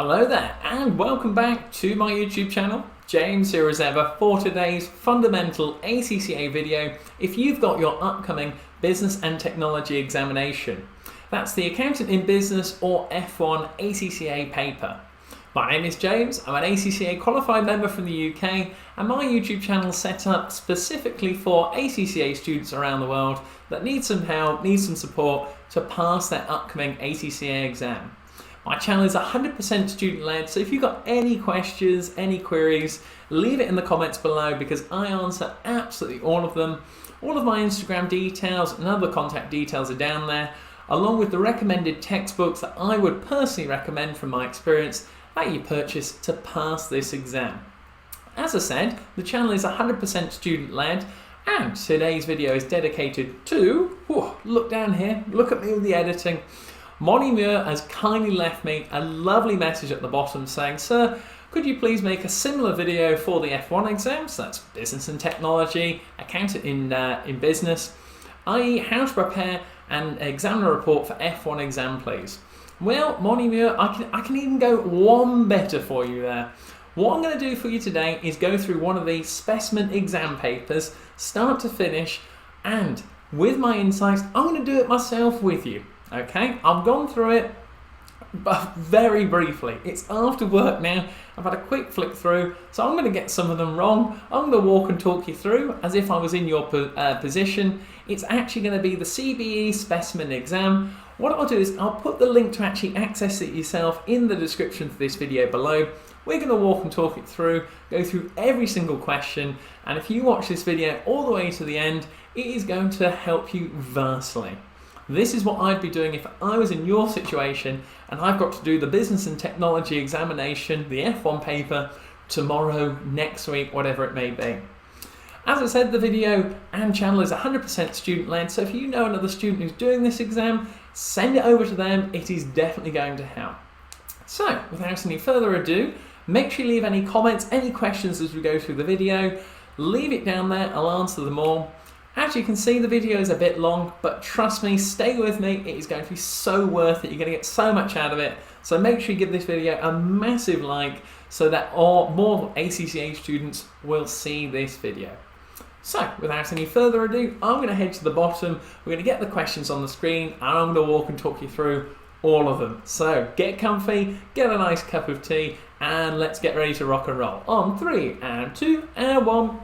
Hello there and welcome back to my YouTube channel. James here as ever for today's fundamental ACCA video if you've got your upcoming business and technology examination. That's the Accountant in Business or F1 ACCA paper. My name is James, I'm an ACCA qualified member from the UK and my YouTube channel is set up specifically for ACCA students around the world that need some help, need some support to pass their upcoming ACCA exam. My channel is 100% student-led, so if you've got any questions, any queries, leave it in the comments below because I answer absolutely all of them. All of my Instagram details and other contact details are down there, along with the recommended textbooks that I would personally recommend from my experience that you purchase to pass this exam. As I said, the channel is 100% student-led, and today's video is dedicated to, look down here, look at me with the editing. Monty Muir has kindly left me a lovely message at the bottom saying, "Sir, could you please make a similar video for the F1 exams?" That's business and technology, accountant in business, i.e. how to prepare an examiner report for F1 exam, please. Well, Monty Muir, I can even go one better for you there. What I'm going to do for you today is go through one of these specimen exam papers, start to finish, and with my insights, I'm going to do it myself with you. Okay, I've gone through it, but very briefly. It's after work now. I've had a quick flick through, so I'm going to get some of them wrong. I'm going to walk and talk you through as if I was in your position. It's actually going to be the CBE specimen exam. What I'll do is I'll put the link to actually access it yourself in the description for this video below. We're going to walk and talk it through, go through every single question, and if you watch this video all the way to the end, it is going to help you vastly. This is what I'd be doing if I was in your situation and I've got to do the business and technology examination, the F1 paper, tomorrow, next week, whatever it may be. As I said, the video and channel is 100% student-led, so if you know another student who's doing this exam, send it over to them. It is definitely going to help. So, without any further ado, make sure you leave any comments, any questions as we go through the video. Leave it down there, I'll answer them all. As you can see, the video is a bit long, but trust me, stay with me, it is going to be so worth it. You're going to get so much out of it. So make sure you give this video a massive like so that more ACCA students will see this video. So without any further ado, I'm going to head to the bottom. We're going to get the questions on the screen and I'm going to walk and talk you through all of them. So get comfy, get a nice cup of tea, and let's get ready to rock and roll. On 3 and 2 and 1.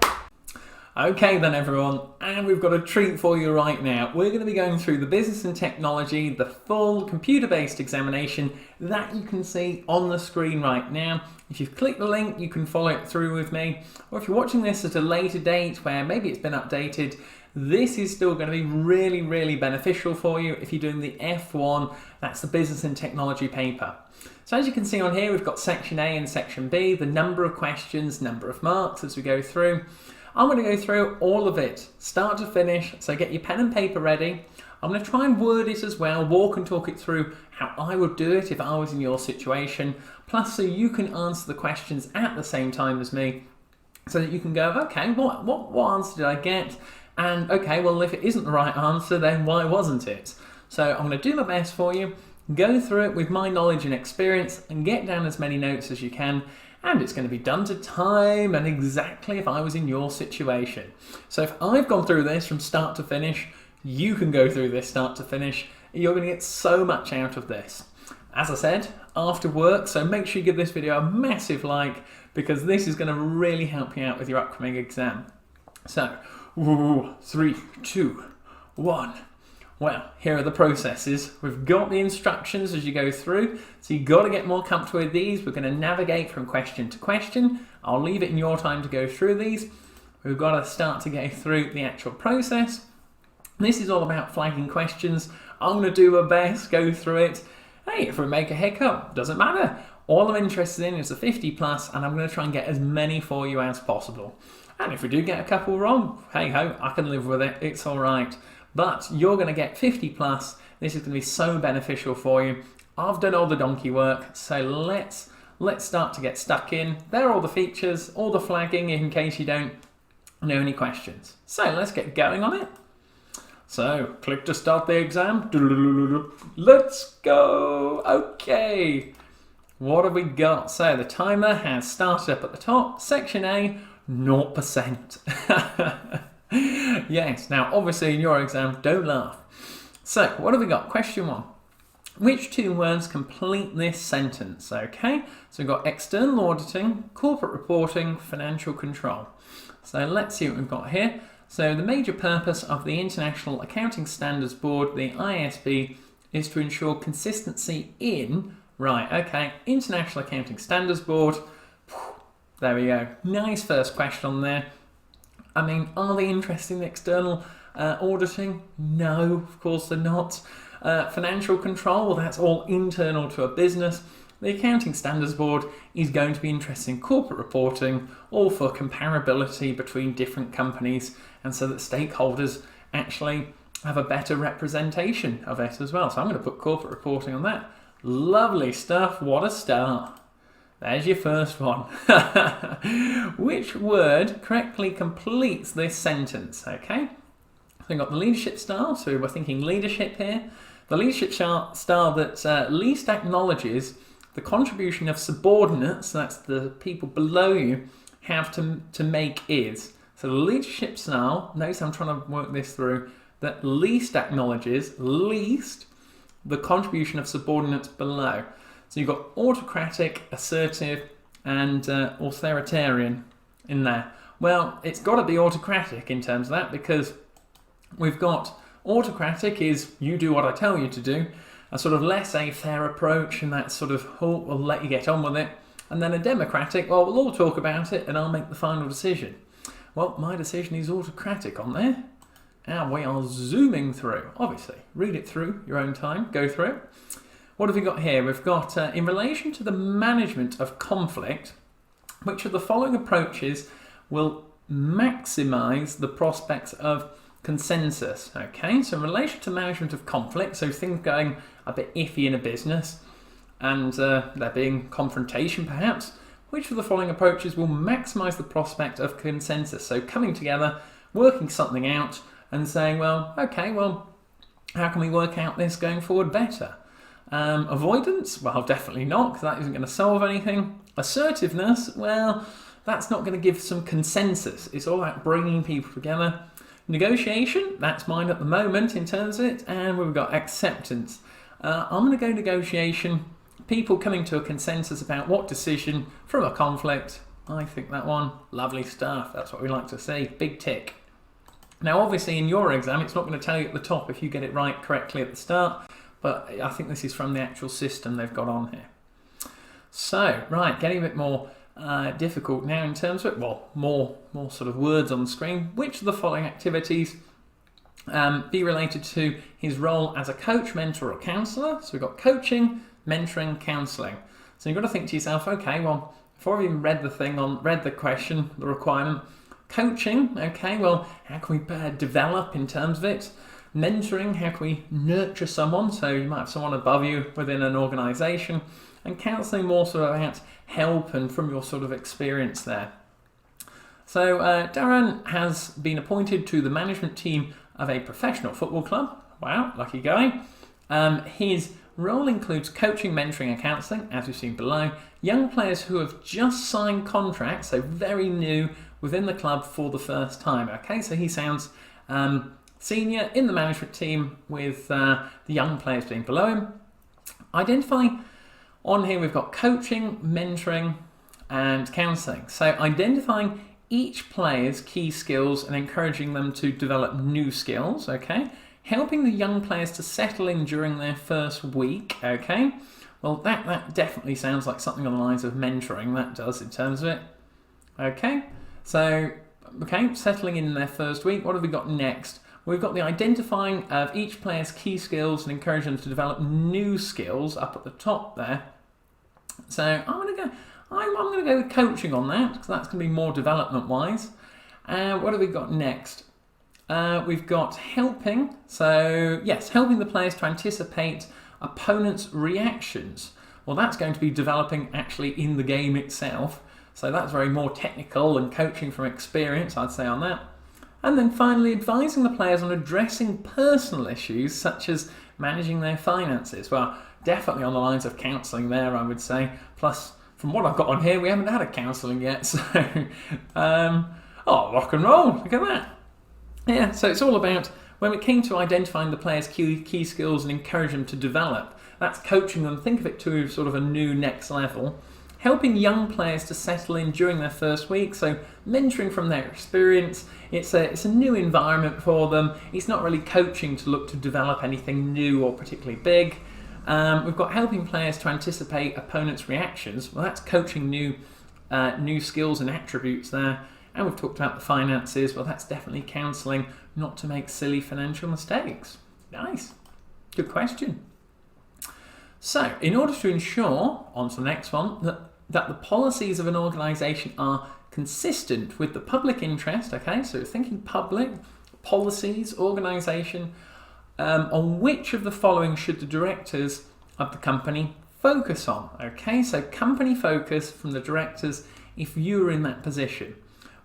Okay then everyone, and we've got a treat for you right now. We're going to be going through the business and technology, the full computer-based examination that you can see on the screen right now. If you've clicked the link, you can follow it through with me. Or if you're watching this at a later date where maybe it's been updated, this is still going to be really, really beneficial for you if you're doing the F1, that's the business and technology paper. So as you can see on here, we've got section A and section B, the number of questions, number of marks as we go through. I'm going to go through all of it, start to finish, so get your pen and paper ready. I'm going to try and word it as well, walk and talk it through how I would do it if I was in your situation, plus so you can answer the questions at the same time as me, so that you can go, okay, what answer did I get? And okay, well if it isn't the right answer, then why wasn't it? So I'm going to do my best for you, go through it with my knowledge and experience, and get down as many notes as you can. And it's going to be done to time and exactly if I was in your situation. So if I've gone through this from start to finish, you can go through this start to finish. You're going to get so much out of this. As I said, after work, so make sure you give this video a massive like because this is going to really help you out with your upcoming exam. So, 3, 2, 1. Well, here are the processes. We've got the instructions as you go through, so you've got to get more comfortable with these. We're going to navigate from question to question. I'll leave it in your time to go through these. We've got to start to go through the actual process. This is all about flagging questions. I'm going to do my best, go through it. Hey, if we make a hiccup, doesn't matter. All I'm interested in is the 50 plus, and I'm going to try and get as many for you as possible. And if we do get a couple wrong, hey ho, I can live with it. It's all right. But you're going to get 50 plus. This is going to be so beneficial for you. I've done all the donkey work, so let's start to get stuck in. There are all the features, all the flagging in case you don't know any questions. So let's get going on it. So click to start the exam. Let's go. Okay. What have we got? So the timer has started up at the top. Section A, 0%. Yes, now obviously in your exam, don't laugh. So what have we got? Question 1. Which 2 words complete this sentence? Okay, so we've got external auditing, corporate reporting, financial control. So let's see what we've got here. So the major purpose of the International Accounting Standards Board, the IASB, is to ensure consistency in, right, okay, International Accounting Standards Board. There we go. Nice first question on there. I mean, are they interested in external auditing? No, of course they're not. Financial control, well, that's all internal to a business. The Accounting Standards Board is going to be interested in corporate reporting, all for comparability between different companies, and so that stakeholders actually have a better representation of it as well. So I'm going to put corporate reporting on that. Lovely stuff. What a start. There's your first one. Which word correctly completes this sentence? Okay. So we've got the leadership style, so we're thinking leadership here. The leadership style that least acknowledges the contribution of subordinates, that's the people below you, have to make is. So the leadership style, notice I'm trying to work this through, that least acknowledges, the contribution of subordinates below. So you've got autocratic, assertive, and authoritarian in there. Well, it's got to be autocratic in terms of that, because we've got autocratic is you do what I tell you to do, a sort of laissez-faire approach, and that sort of, oh, we'll let you get on with it. And then a democratic, well, we'll all talk about it and I'll make the final decision. Well, my decision is autocratic on there. And we are zooming through, obviously. Read it through your own time, go through it. What have we got here? We've got, in relation to the management of conflict, which of the following approaches will maximise the prospects of consensus? Okay, so in relation to management of conflict, so things going a bit iffy in a business, and there being confrontation perhaps, which of the following approaches will maximise the prospect of consensus? So coming together, working something out, and saying, well, okay, well, how can we work out this going forward better? Avoidance? Well, definitely not, because that isn't going to solve anything. Assertiveness? Well, that's not going to give some consensus. It's all about bringing people together. Negotiation? That's mine at the moment in terms of it. And we've got acceptance. I'm going to go negotiation. People coming to a consensus about what decision from a conflict. I think that one, lovely stuff. That's what we like to see. Big tick. Now, obviously, in your exam, it's not going to tell you at the top if you get it right correctly at the start, but I think this is from the actual system they've got on here. So, right, getting a bit more difficult now in terms of it. Well, more sort of words on the screen. Which of the following activities be related to his role as a coach, mentor, or counsellor? So we've got coaching, mentoring, counselling. So you've got to think to yourself, okay, well, before I've even read the question, the requirement. Coaching, okay, well, how can we develop in terms of it? Mentoring, how can we nurture someone? So you might have someone above you within an organisation. And counselling, more sort of about help and from your sort of experience there. So Darren has been appointed to the management team of a professional football club. Wow, lucky guy. His role includes coaching, mentoring and counselling, as we've seen below. Young players who have just signed contracts, so very new, within the club for the first time. Okay, so he sounds senior in the management team with the young players being below him. Identify, on here we've got coaching, mentoring and counselling. So identifying each player's key skills and encouraging them to develop new skills, okay? Helping the young players to settle in during their first week, okay? Well, that definitely sounds like something on the lines of mentoring, that does in terms of it. Okay, so, okay, settling in their first week. What have we got next? We've got the identifying of each player's key skills and encouraging them to develop new skills up at the top there. So I'm going to go with coaching on that, because that's going to be more development-wise. What have we got next? We've got helping. So, yes, helping the players to anticipate opponents' reactions. Well, that's going to be developing actually in the game itself. So that's very more technical and coaching from experience, I'd say, on that. And then finally, advising the players on addressing personal issues such as managing their finances. Well, definitely on the lines of counselling there, I would say. Plus, from what I've got on here, we haven't had a counselling yet, so rock and roll, look at that. Yeah, so it's all about, when it came to identifying the players' key skills and encourage them to develop, that's coaching them, think of it to sort of a new next level, helping young players to settle in during their first week, so mentoring from their experience. It's a new environment for them. It's not really coaching to look to develop anything new or particularly big. We've got helping players to anticipate opponents' reactions. Well, that's coaching new skills and attributes there. And we've talked about the finances. Well, that's definitely counselling not to make silly financial mistakes. Nice. Good question. So, in order to ensure, on to the next one, that the policies of an organisation are consistent with the public interest, okay, so thinking public, policies, organisation, on which of the following should the directors of the company focus on? Okay, so company focus from the directors if you're in that position.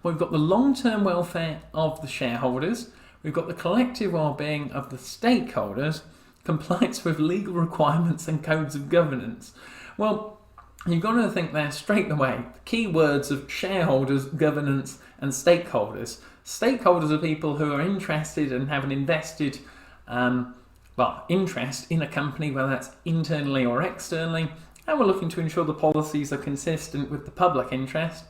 We've got the long-term welfare of the shareholders, we've got the collective well-being of the stakeholders, compliance with legal requirements and codes of governance. Well, you've got to think there straight away. The key words of shareholders, governance and stakeholders. Stakeholders are people who are interested and have an invested interest in a company, whether that's internally or externally, and we're looking to ensure the policies are consistent with the public interest.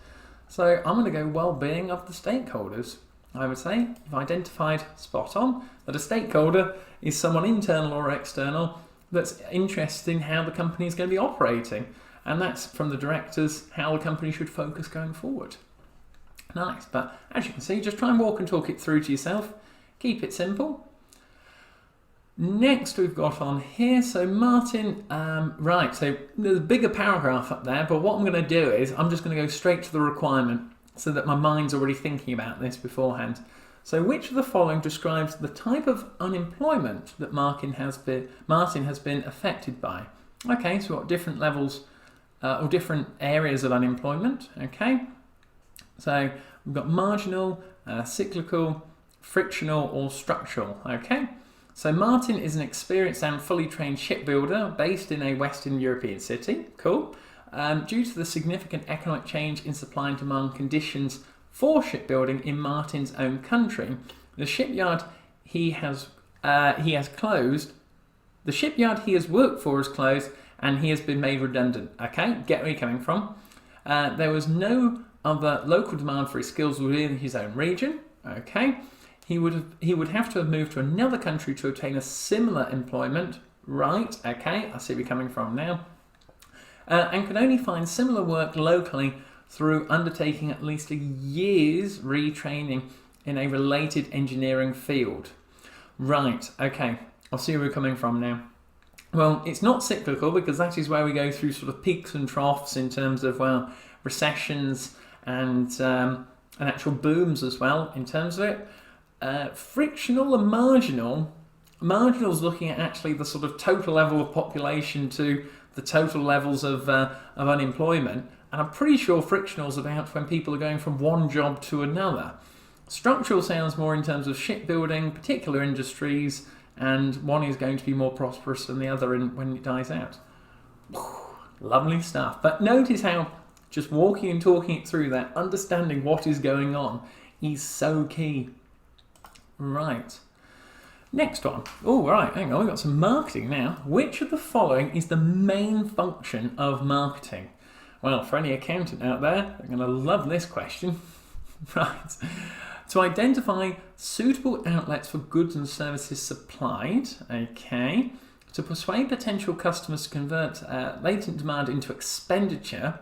So I'm going to go well-being of the stakeholders. I would say you've identified spot on that a stakeholder is someone internal or external that's interested in how the company is going to be operating, and that's from the directors how the company should focus going forward. Nice, but as you can see, just try and walk and talk it through to yourself. Keep it simple. Next we've got on here, so Martin, right, so there's a bigger paragraph up there, but what I'm going to do is I'm just going to go straight to the requirement so that my mind's already thinking about this beforehand. So which of the following describes the type of unemployment that Martin has been affected by? Okay, so we've got different levels or different areas of unemployment, okay? So we've got marginal, cyclical, frictional or structural, okay? So Martin is an experienced and fully trained shipbuilder based in a Western European city. Cool. Due to the significant economic change in supply and demand conditions for shipbuilding in Martin's own country, the shipyard he has closed. The shipyard he has worked for is closed, and he has been made redundant. Okay, get where you're coming from. There was no other local demand for his skills within his own region. Okay. He would have to have moved to another country to obtain a similar employment. Right, okay, I see where you're coming from now. And could only find similar work locally through undertaking at least a year's retraining in a related engineering field. Right, okay, I'll see where we're coming from now. Well, it's not cyclical because that is where we go through sort of peaks and troughs in terms of, well, recessions and actual booms as well in terms of it. Frictional and marginal. Marginal is looking at actually the sort of total level of population to the total levels of unemployment, and I'm pretty sure frictional is about when people are going from one job to another. Structural sounds more in terms of shipbuilding, particular industries, and one is going to be more prosperous than the other when it dies out. Lovely stuff. But notice how just walking and talking it through that, understanding what is going on, is so key. Right. Next one. Oh, right, hang on, we've got some marketing now. Which of the following is the main function of marketing? Well, for any accountant out there, they're going to love this question. Right. To identify suitable outlets for goods and services supplied. Okay. To persuade potential customers to convert latent demand into expenditure.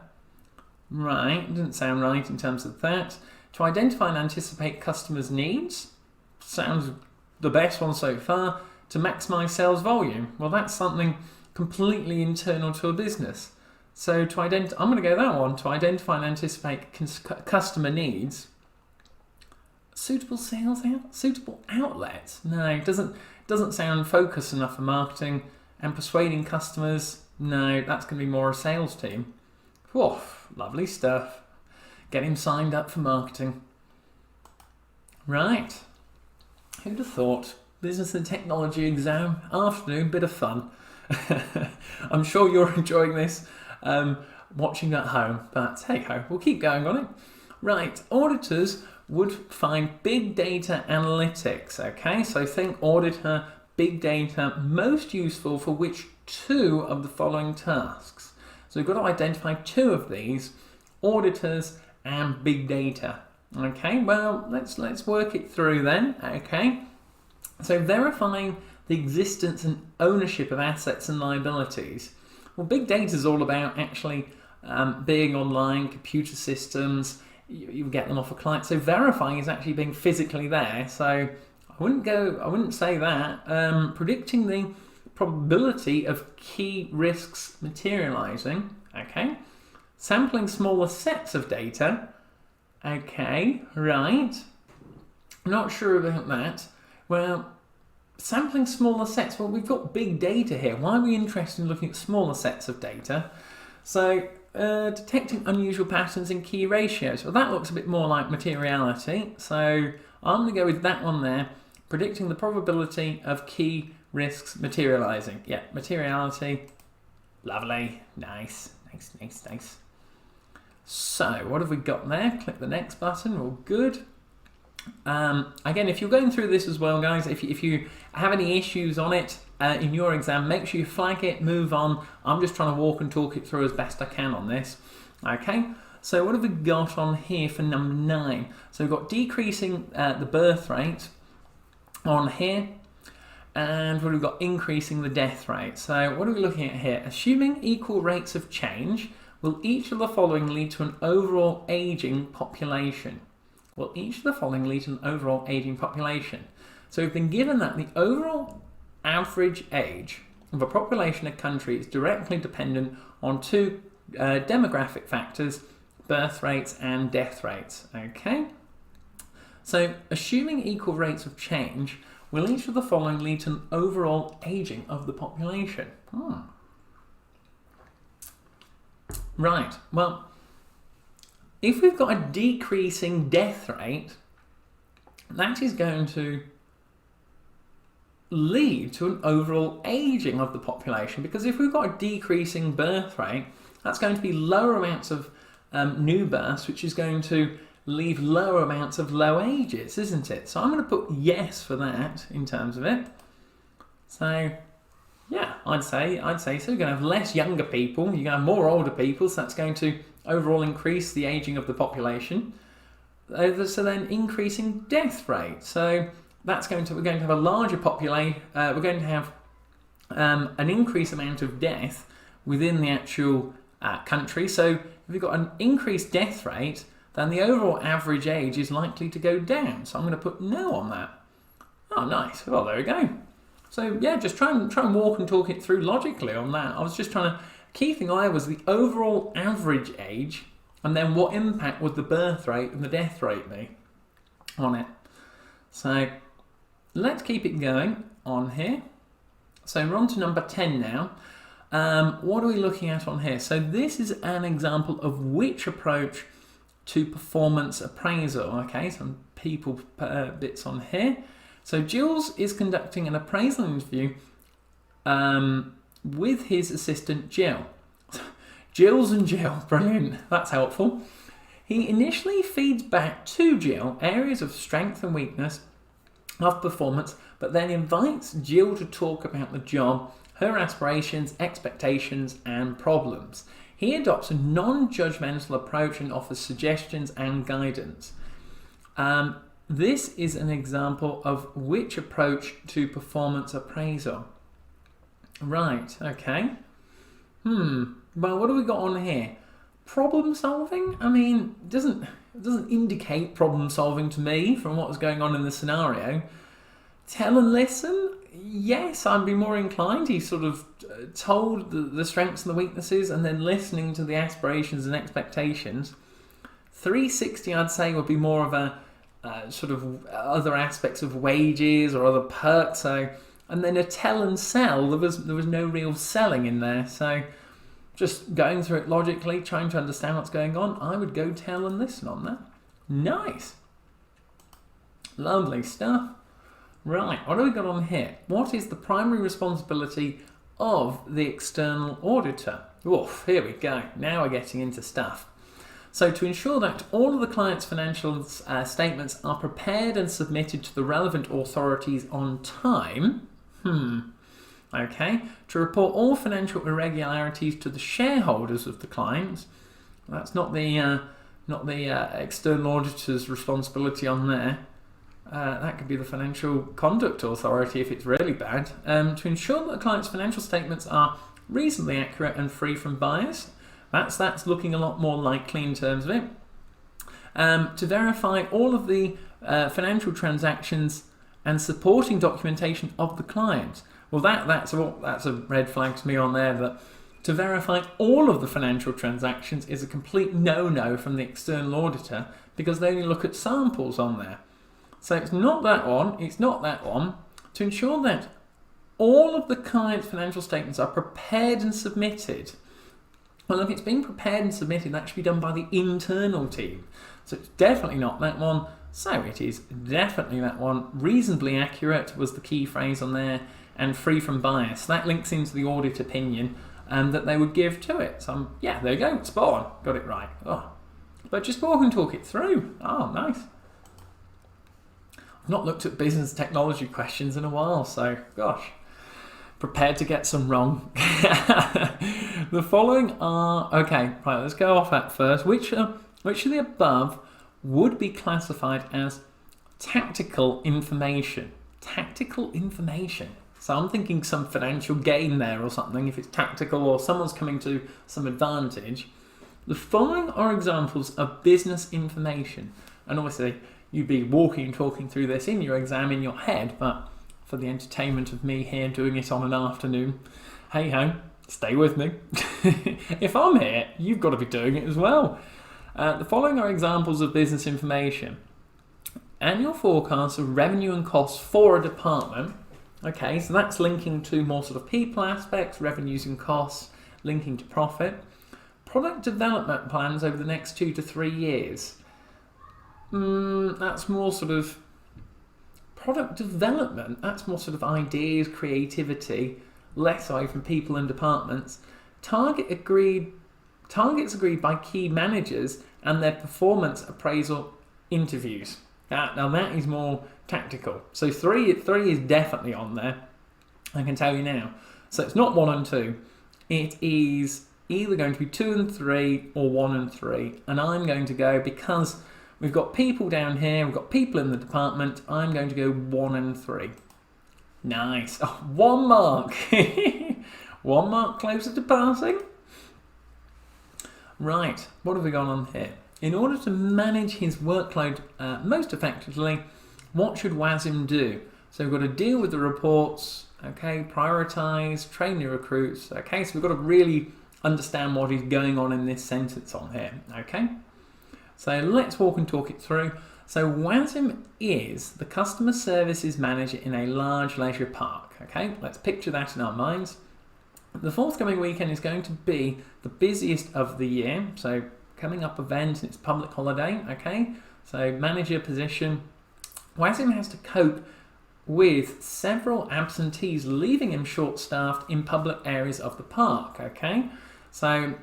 Right, doesn't sound right in terms of that. To identify and anticipate customers' needs. Sounds the best one so far. To maximise sales volume. Well, that's something completely internal to a business. So I'm going to go that one. To identify and anticipate customer needs. Suitable outlets? No, it doesn't sound focused enough for marketing. And persuading customers? No, that's going to be more a sales team. Whoa, lovely stuff. Get him signed up for marketing. Right. Who'd have thought? Business and technology exam afternoon, bit of fun. I'm sure you're enjoying this, watching at home, but hey ho, we'll keep going on it. Right, auditors would find big data analytics, okay? So think auditor, big data, most useful for which two of the following tasks? So we've got to identify two of these, auditors and big data. Okay, well, let's work it through then, okay? So verifying the existence and ownership of assets and liabilities. Well, big data is all about actually being online, computer systems, you get them off a client. So verifying is actually being physically there. So I wouldn't say that. Predicting the probability of key risks materializing, okay? Sampling smaller sets of data, okay, right. Not sure about that. Well, sampling smaller sets, well, we've got big data here. Why are we interested in looking at smaller sets of data? So, detecting unusual patterns in key ratios. Well, that looks a bit more like materiality. So, I'm going to go with that one there. Predicting the probability of key risks materializing. Yeah, materiality. Lovely. Nice. So, what have we got there? Click the next button. All good. Again, if you're going through this as well, guys, if you have any issues on it in your exam, make sure you flag it, move on. I'm just trying to walk and talk it through as best I can on this. Okay, so what have we got on here for number 9? So we've got decreasing the birth rate on here, and what have we got? Increasing the death rate. So what are we looking at here? Assuming equal rates of change, will each of the following lead to an overall aging population? Well, each of the following lead to an overall aging population. So we've been given that the overall average age of a population of a country is directly dependent on two demographic factors, birth rates and death rates. Okay? So assuming equal rates of change, will each of the following lead to an overall aging of the population? Right, well, if we've got a decreasing death rate, that is going to lead to an overall aging of the population, because if we've got a decreasing birth rate, that's going to be lower amounts of new births, which is going to leave lower amounts of low ages, isn't it? So I'm going to put yes for that in terms of it. So yeah, I'd say so. You're going to have less younger people, you're going to have more older people, so that's going to overall increase the aging of the population. So then increasing death rate. So we're going to have a larger population. We're going to have an increased amount of death within the actual country. So if we've got an increased death rate, then the overall average age is likely to go down. So I'm going to put no on that. Oh, nice. Well, there we go. So yeah, just try and walk and talk it through logically on that. I was just trying to. Key thing was the overall average age, and then what impact would the birth rate and the death rate be on it. So let's keep it going on here. So we're on to number 10 now. What are we looking at on here? So this is an example of which approach to performance appraisal. Okay, some people bits on here. So Jules is conducting an appraisal interview with his assistant Jill. Jules and Jill, brilliant, that's helpful. He initially feeds back to Jill areas of strength and weakness of performance, but then invites Jill to talk about the job, her aspirations, expectations and problems. He adopts a non-judgmental approach and offers suggestions and guidance. This is an example of which approach to performance appraisal. Right, okay. Well, what have we got on here? Problem solving? I mean, it doesn't indicate problem solving to me from what was going on in the scenario. Tell and listen? Yes, I'd be more inclined. He sort of told the strengths and the weaknesses and then listening to the aspirations and expectations. 360, I'd say, would be more of a sort of other aspects of wages or other perks. So, and then a tell and sell, there was no real selling in there. So just going through it logically, trying to understand what's going on, I would go tell and listen on that. Nice. Lovely stuff. Right, what have we got on here? What is the primary responsibility of the external auditor? Oof, here we go. Now we're getting into stuff. So to ensure that all of the client's financial statements are prepared and submitted to the relevant authorities on time, okay, to report all financial irregularities to the shareholders of the clients. That's not the external auditor's responsibility on there. That could be the Financial Conduct Authority if it's really bad. To ensure that the client's financial statements are reasonably accurate and free from bias. That's looking a lot more likely in terms of it. To verify all of the financial transactions and supporting documentation of the client. Well, that's a red flag to me on there, that to verify all of the financial transactions is a complete no-no from the external auditor, because they only look at samples on there. So it's not that one. To ensure that all of the client's financial statements are prepared and submitted. Well, if it's being prepared and submitted, that should be done by the internal team. So it's definitely not that one. So it is definitely that one. Reasonably accurate was the key phrase on there, and free from bias. That links into the audit opinion that they would give to it. So yeah, there you go. Spot on. Got it right. Oh. But just walk and talk it through. Oh, nice. I've not looked at business technology questions in a while, so gosh. Prepared to get some wrong. The following are, okay, right, let's go off that first. Which of the above would be classified as tactical information? Tactical information. So I'm thinking some financial gain there or something, if it's tactical or someone's coming to some advantage. The following are examples of business information. And obviously, you'd be walking and talking through this in your exam in your head, but for the entertainment of me here doing it on an afternoon, hey ho, stay with me. If I'm here, you've got to be doing it as well. The following are examples of business information. Annual forecasts of revenue and costs for a department. Okay, so that's linking to more sort of people aspects, revenues and costs, linking to profit. Product development plans over the next 2 to 3 years. That's more sort of product development. That's more sort of ideas, creativity, less away from people and departments. Targets agreed by key managers and their performance appraisal interviews. Now that is more tactical. So three is definitely on there. I can tell you now. So it's not 1 and 2. It is either going to be 2 and 3 or 1 and 3. And I'm going to go, because we've got people down here, we've got people in the department, I'm going to go 1 and 3. Nice. Oh, 1 mark. 1 mark closer to passing. Right, what have we got on here? In order to manage his workload most effectively, what should WASM do? So we've got to deal with the reports, okay, prioritise, train new recruits, okay, so we've got to really understand what is going on in this sentence on here, okay? So let's walk and talk it through. So WASM is the customer services manager in a large leisure park, okay? Let's picture that in our minds. The forthcoming weekend is going to be the busiest of the year, so coming up event and it's public holiday, okay? So manager position. WASM has to cope with several absentees, leaving him short-staffed in public areas of the park, okay? So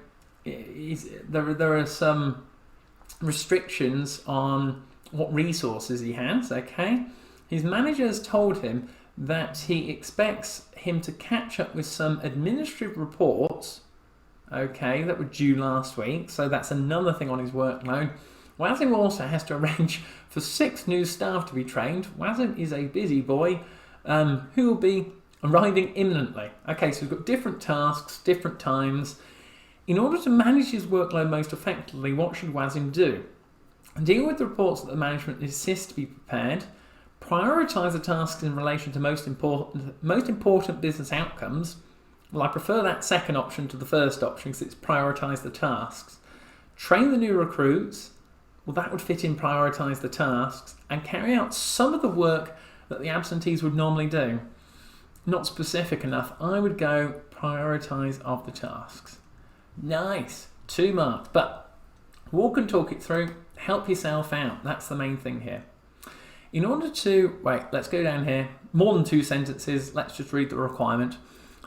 there are some restrictions on what resources he has, okay? His manager has told him that he expects him to catch up with some administrative reports, okay, that were due last week, so that's another thing on his workload. WASM also has to arrange for 6 new staff to be trained. WASM is a busy boy who will be arriving imminently. Okay, so we've got different tasks, different times. In order to manage his workload most effectively, what should WASM do? Deal with the reports that the management insists to be prepared. Prioritise the tasks in relation to most important business outcomes. Well, I prefer that second option to the first option because it's prioritise the tasks. Train the new recruits. Well, that would fit in prioritise the tasks, and carry out some of the work that the absentees would normally do. Not specific enough. I would go prioritise of the tasks. Nice. 2 marks. But walk and talk it through. Help yourself out. That's the main thing here. In order to, wait, let's go down here, more than 2 sentences, let's just read the requirement.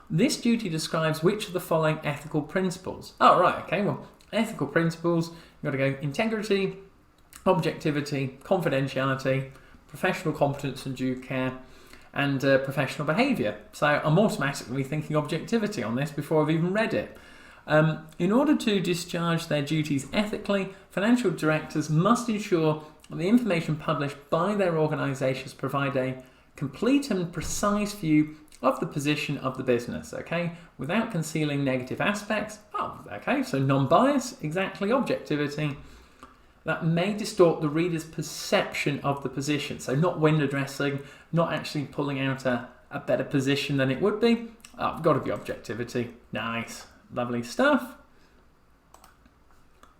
This duty describes which of the following ethical principles. Oh, right, okay, well, ethical principles, you've got to go integrity, objectivity, confidentiality, professional competence and due care, and professional behaviour. So I'm automatically thinking objectivity on this before I've even read it. In order to discharge their duties ethically, financial directors must ensure that the information published by their organisations provide a complete and precise view of the position of the business, okay, without concealing negative aspects. Oh, okay, so non-bias, exactly, objectivity. That may distort the reader's perception of the position. So not window dressing, not actually pulling out a better position than it would be. Oh, got to be objectivity. Nice. Lovely stuff.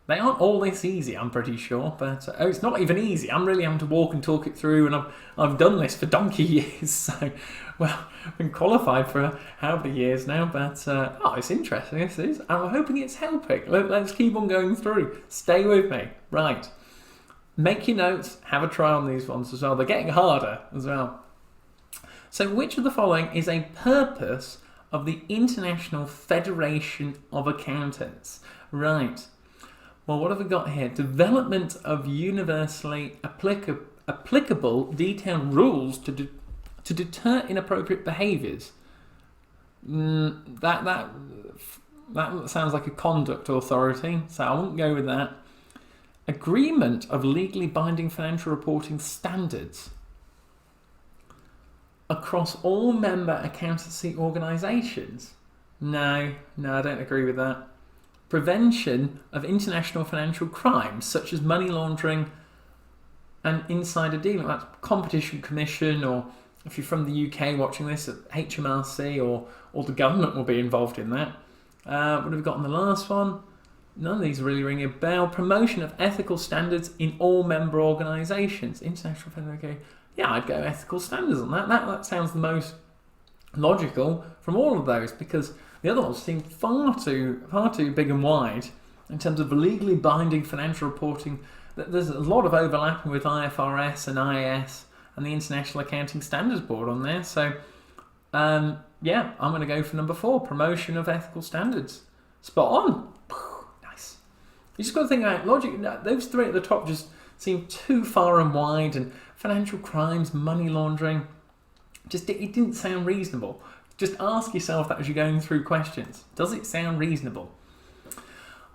They aren't all this easy, I'm pretty sure, but it's not even easy. I'm really having to walk and talk it through, and I've done this for donkey years. So, well, I've been qualified for however years now, but it's interesting. This is. I'm hoping it's helping. Let's keep on going through. Stay with me. Right. Make your notes. Have a try on these ones as well. They're getting harder as well. So, which of the following is a purpose of the International Federation of Accountants? Right. Well, what have we got here? Development of universally applicable detailed rules to deter inappropriate behaviours. That sounds like a conduct authority, so I won't go with that. Agreement of legally binding financial reporting standards across all member accountancy organisations. No, I don't agree with that. Prevention of international financial crimes such as money laundering and insider dealing. That's Competition Commission, or if you're from the UK watching this, at HMRC or the government will be involved in that. What have we got on the last one? None of these really ring a bell. Promotion of ethical standards in all member organisations. International Federation. Yeah, I'd go ethical standards on that. That sounds the most logical from all of those, because the other ones seem far too big and wide in terms of legally binding financial reporting. There's a lot of overlapping with IFRS and IAS and the International Accounting Standards Board on there. So, I'm going to go for number 4, promotion of ethical standards. Spot on. Nice. You just got to think about logic. Those 3 at the top just seem too far and wide, and financial crimes, money laundering, it didn't sound reasonable. Just ask yourself that as you're going through questions. Does it sound reasonable?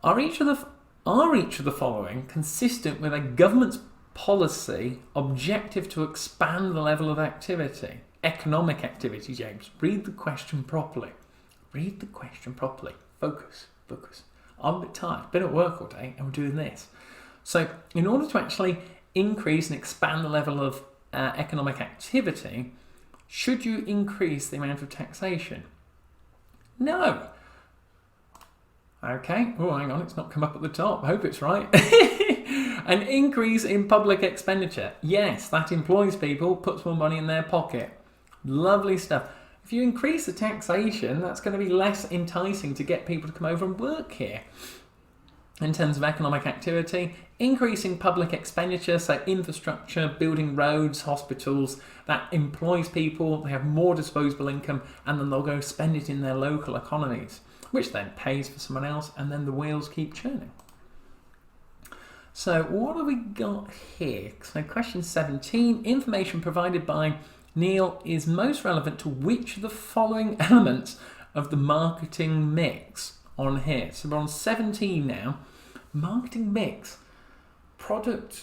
Are each of the following consistent with a government's policy objective to expand the level of activity? Economic activity, James. Read the question properly. Focus. I'm a bit tired. Been at work all day and we're doing this. So in order to actually increase and expand the level of economic activity, should you increase the amount of taxation? No. Okay. Oh, hang on. It's not come up at the top. I hope it's right. An increase in public expenditure. Yes, that employs people, puts more money in their pocket. Lovely stuff. If you increase the taxation, that's going to be less enticing to get people to come over and work here. In terms of economic activity, increasing public expenditure, so infrastructure, building roads, hospitals, that employs people, they have more disposable income, and then they'll go spend it in their local economies, which then pays for someone else, and then the wheels keep churning. So what have we got here? So question 17, information provided by Neil is most relevant to which of the following elements of the marketing mix on here? So we're on 17 now. Marketing mix. Product,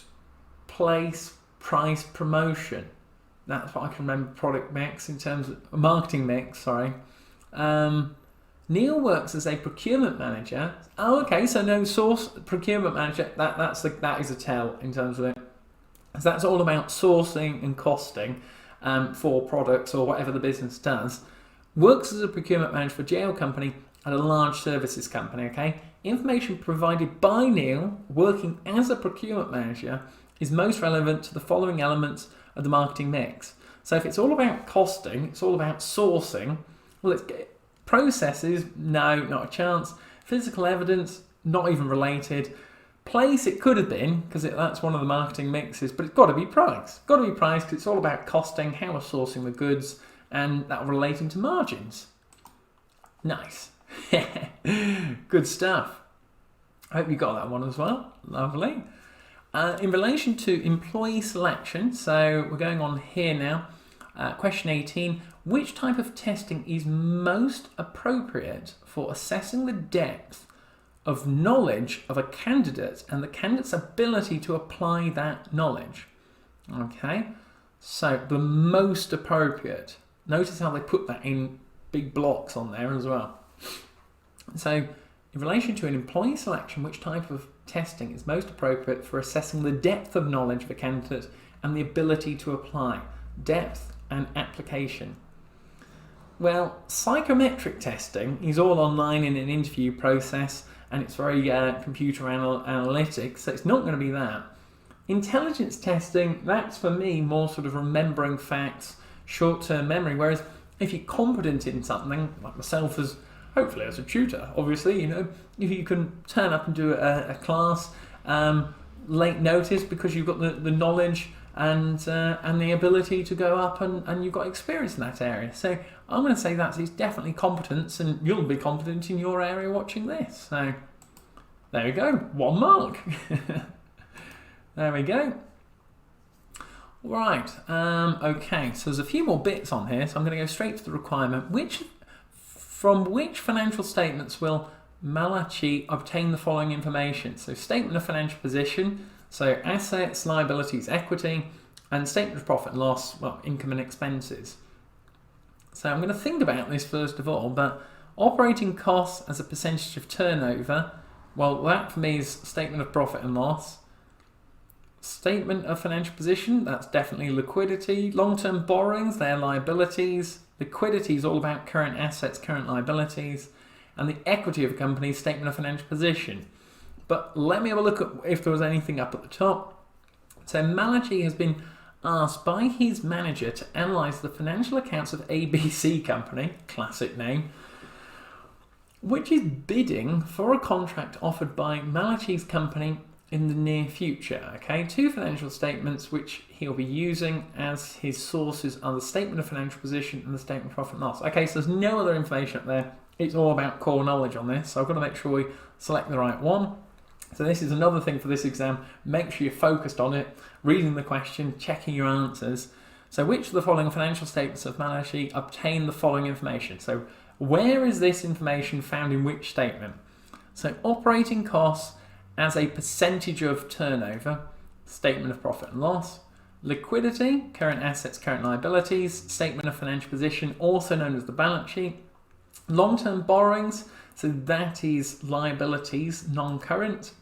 place, price, promotion. That's what I can remember, product mix in terms of marketing mix, sorry. Neil works as a procurement manager. Oh, okay, so no source procurement manager. That is a tell in terms of it. So that's all about sourcing and costing for products or whatever the business does. Works as a procurement manager for a jail company at a large services company, okay? Information provided by Neil, working as a procurement manager, is most relevant to the following elements of the marketing mix. So if it's all about costing, it's all about sourcing, well, it's processes, no, not a chance. Physical evidence, not even related. Place it could have been, because that's one of the marketing mixes, but it's got to be price. Got to be price because it's all about costing, how we're sourcing the goods, and that relating to margins. Nice. Good stuff. I hope you got that one as well. Lovely. In relation to employee selection, so we're going on here now. Question 18. Which type of testing is most appropriate for assessing the depth of knowledge of a candidate and the candidate's ability to apply that knowledge? Okay, so the most appropriate. Notice how they put that in big blocks on there as well. So in relation to an employee selection, which type of testing is most appropriate for assessing the depth of knowledge of a candidate and the ability to apply? Depth and application. Well, psychometric testing is all online in an interview process, and it's very computer analytics, so it's not going to be that. Intelligence testing, that's for me more sort of remembering facts, short-term memory, whereas if you're competent in something, like myself as, hopefully as a tutor, obviously, if you can turn up and do a class late notice because you've got the knowledge and the ability to go up and you've got experience in that area. So I'm going to say that is definitely competence, and you'll be competent in your area watching this. So there we go, 1 mark. There we go. Right, okay, so there's a few more bits on here, so I'm going to go straight to the requirement. From which financial statements will Malachi obtain the following information? So statement of financial position, so assets, liabilities, equity, and statement of profit and loss, well, income and expenses. So I'm going to think about this first of all, but operating costs as a percentage of turnover, well, that for me is statement of profit and loss. Statement of financial position, that's definitely liquidity. Long-term borrowings, they're liabilities. Liquidity is all about current assets, current liabilities. And the equity of a company's statement of financial position. But let me have a look at if there was anything up at the top. So Malachi has been asked by his manager to analyse the financial accounts of ABC Company, classic name, which is bidding for a contract offered by Malachi's company in the near future. Okay, 2 financial statements which he'll be using as his sources are the statement of financial position and the statement of profit and loss. Okay, so there's no other information up there. It's all about core knowledge on this, so I've got to make sure we select the right one. So this is another thing for this exam. Make sure you're focused on it, reading the question, checking your answers. So which of the following financial statements of Malachi obtain the following information? So where is this information found in which statement? So operating costs as a percentage of turnover, statement of profit and loss. Liquidity, current assets, current liabilities, statement of financial position, also known as the balance sheet. Long-term borrowings, so that is liabilities, non-current.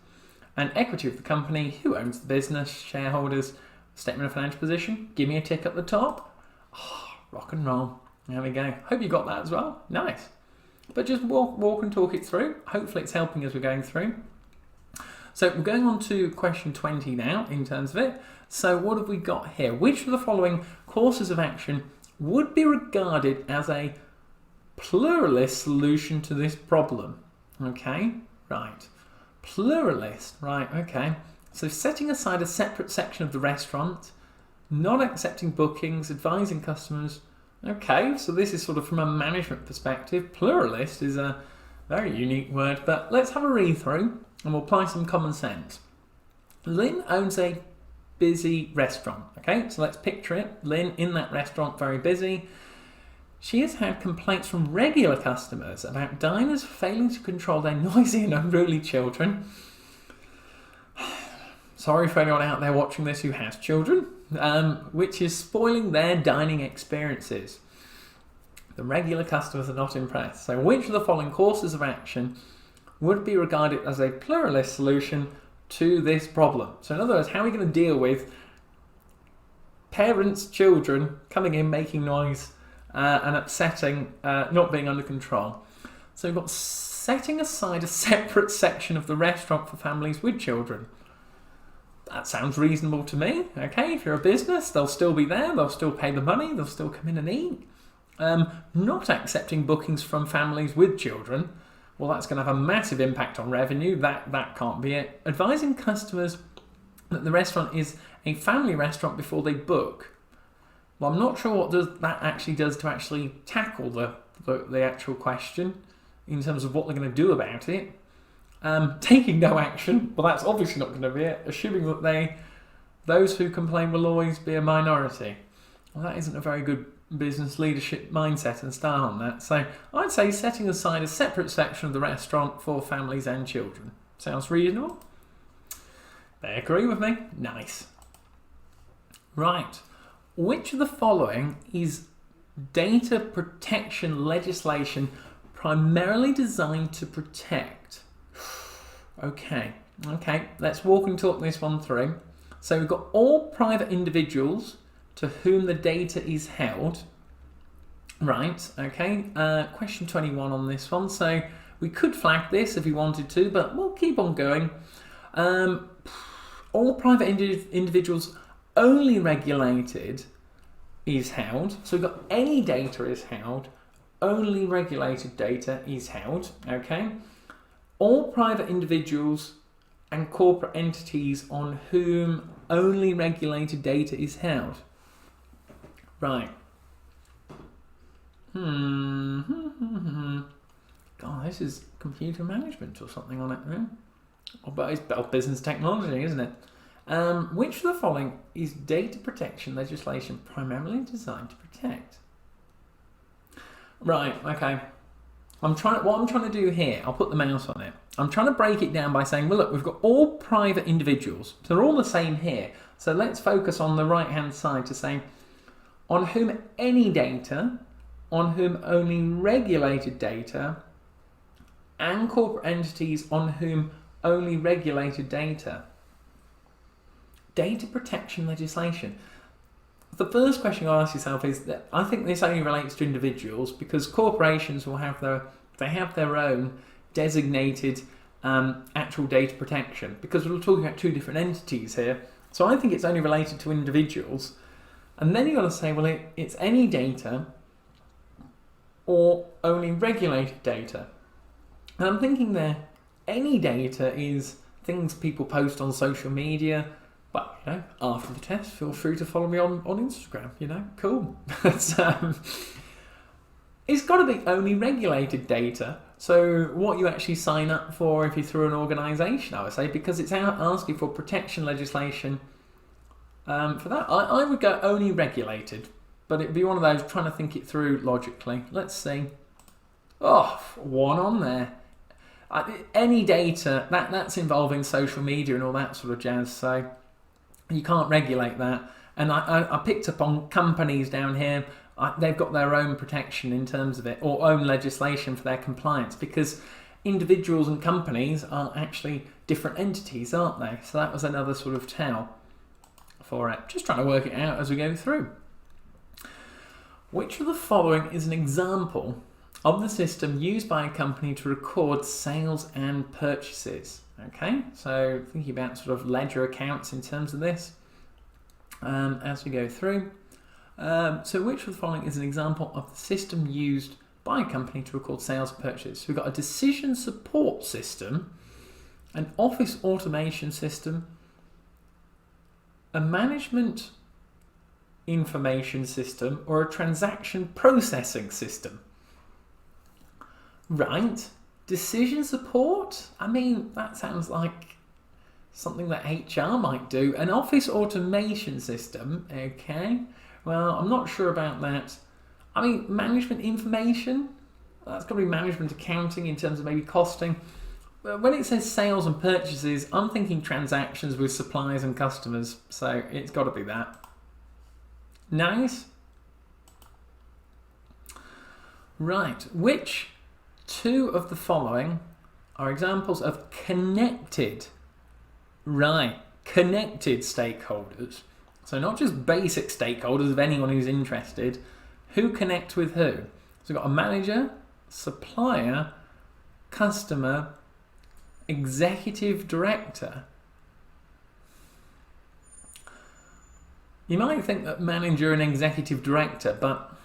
And equity of the company, who owns the business, shareholders, statement of financial position. Give me a tick at the top. Oh, rock and roll. There we go. Hope you got that as well. Nice. But just walk and talk it through. Hopefully it's helping as we're going through. So we're going on to question 20 now in terms of it. So what have we got here? Which of the following courses of action would be regarded as a pluralist solution to this problem? Okay, right. Pluralist, right, okay. So setting aside a separate section of the restaurant, not accepting bookings, advising customers. Okay, so this is sort of from a management perspective. Pluralist is a very unique word, but let's have a read through and we'll apply some common sense. Lynn owns a busy restaurant. Okay, so let's picture it. Lynn in that restaurant, very busy. She has had complaints from regular customers about diners failing to control their noisy and unruly children. Sorry for anyone out there watching this who has children, which is spoiling their dining experiences. The regular customers are not impressed. So which of the following courses of action would be regarded as a pluralist solution to this problem? So in other words, how are we going to deal with parents, children coming in, making noise, and upsetting, not being under control? So we've got setting aside a separate section of the restaurant for families with children. That sounds reasonable to me. Okay, if you're a business, they'll still be there, they'll still pay the money, they'll still come in and eat. Not accepting bookings from families with children. Well, that's going to have a massive impact on revenue. That can't be it. Advising customers that the restaurant is a family restaurant before they book. Well, I'm not sure what that actually does to actually tackle the actual question in terms of what they're going to do about it. Taking no action, well, that's obviously not going to be it. Assuming that those who complain will always be a minority. Well, that isn't a very good business leadership mindset and style on that. So I'd say setting aside a separate section of the restaurant for families and children. Sounds reasonable? They agree with me? Nice. Right. Which of the following is data protection legislation primarily designed to protect? Okay, let's walk and talk this one through. So we've got all private individuals to whom the data is held. Right, okay. Question 21 on this one. So we could flag this if we wanted to, but we'll keep on going. All private individuals only regulated is held. So we've got any data is held, only regulated data is held, okay? All private individuals and corporate entities on whom only regulated data is held. Right. God, this is computer management or something on it. Oh, but it's business technology, isn't it? Which of the following is data protection legislation primarily designed to protect? Right, okay. What I'm trying to do here, I'll put the mouse on it. I'm trying to break it down by saying, well, look, we've got all private individuals. So they're all the same here. So let's focus on the right-hand side to say, on whom any data, on whom only regulated data, and corporate entities on whom only regulated data. Data protection legislation. The first question you ask yourself is that I think this only relates to individuals because corporations will have their own designated actual data protection because we're talking about two different entities here. So I think it's only related to individuals. And then you've got to say, well, it's any data or only regulated data. And I'm thinking there, any data is things people post on social media. But, after the test, feel free to follow me on Instagram, cool. It's got to be only regulated data. So what you actually sign up for if you're through an organisation, I would say, because it's asking for protection legislation. For that, I would go only regulated, but it'd be one of those trying to think it through logically. Let's see. Oh, one on there. Any data, that's involving social media and all that sort of jazz, so you can't regulate that. And I picked up on companies down here, they've got their own protection in terms of it, or own legislation for their compliance, because individuals and companies are actually different entities, aren't they? So that was another sort of tell for it. Just trying to work it out as we go through. Which of the following is an example of the system used by a company to record sales and purchases? Okay, so thinking about sort of ledger accounts in terms of this as we go through. So which of the following is an example of the system used by a company to record sales and purchases? So we've got a decision support system, an office automation system, a management information system, or a transaction processing system. Right, decision support? I mean, that sounds like something that HR might do. An office automation system, okay. Well, I'm not sure about that. I mean, management information? That's got to be management accounting in terms of maybe costing. But when it says sales and purchases, I'm thinking transactions with suppliers and customers. So it's got to be that. Nice. Right, which two of the following are examples of connected? Right, connected stakeholders. So not just basic stakeholders of anyone who's interested. Who connect with who? So we've got a manager, supplier, customer, executive director. You might think that manager and executive director, but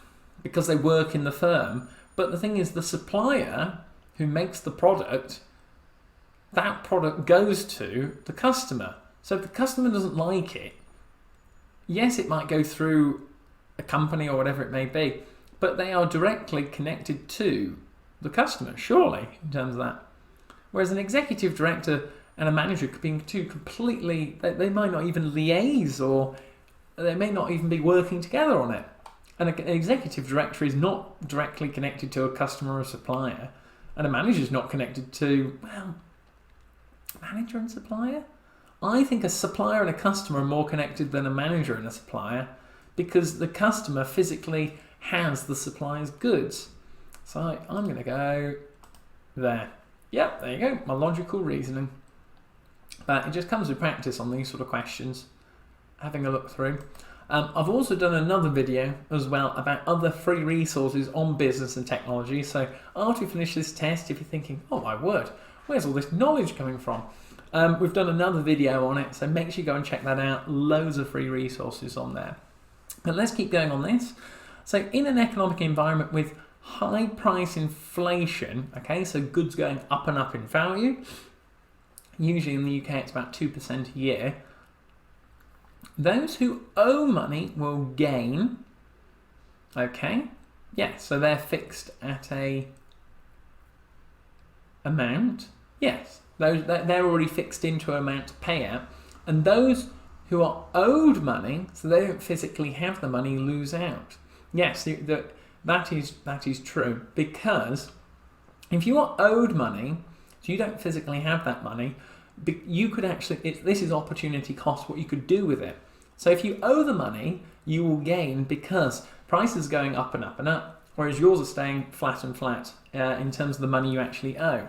because they work in the firm. But the thing is, the supplier who makes the product, that product goes to the customer. So if the customer doesn't like it, yes, it might go through a company or whatever it may be, but they are directly connected to the customer, surely, in terms of that. Whereas an executive director and a manager could be two completely, they might not even liaise, or they may not even be working together on it. And an executive director is not directly connected to a customer or a supplier, and a manager is not connected to, well, manager and supplier? I think a supplier and a customer are more connected than a manager and a supplier, because the customer physically has the supplier's goods. So I'm going to go there. Yep, there you go, my logical reasoning. But it just comes with practice on these sort of questions, having a look through. I've also done another video as well about other free resources on business and technology. So after you finish this test, if you're thinking, oh my word, where's all this knowledge coming from? We've done another video on it, so make sure you go and check that out. Loads of free resources on there. But let's keep going on this. So in an economic environment with high price inflation, okay, so goods going up and up in value, usually in the UK it's about 2% a year, those who owe money will gain, okay, yeah, so they're fixed at a amount, yes, they're already fixed into an amount to pay out, and those who are owed money, so they don't physically have the money, lose out. Yes, that is true, because if you are owed money, so you don't physically have that money, you could actually, this is opportunity cost, what you could do with it. So if you owe the money, you will gain because prices are going up and up and up, whereas yours are staying flat and flat in terms of the money you actually owe.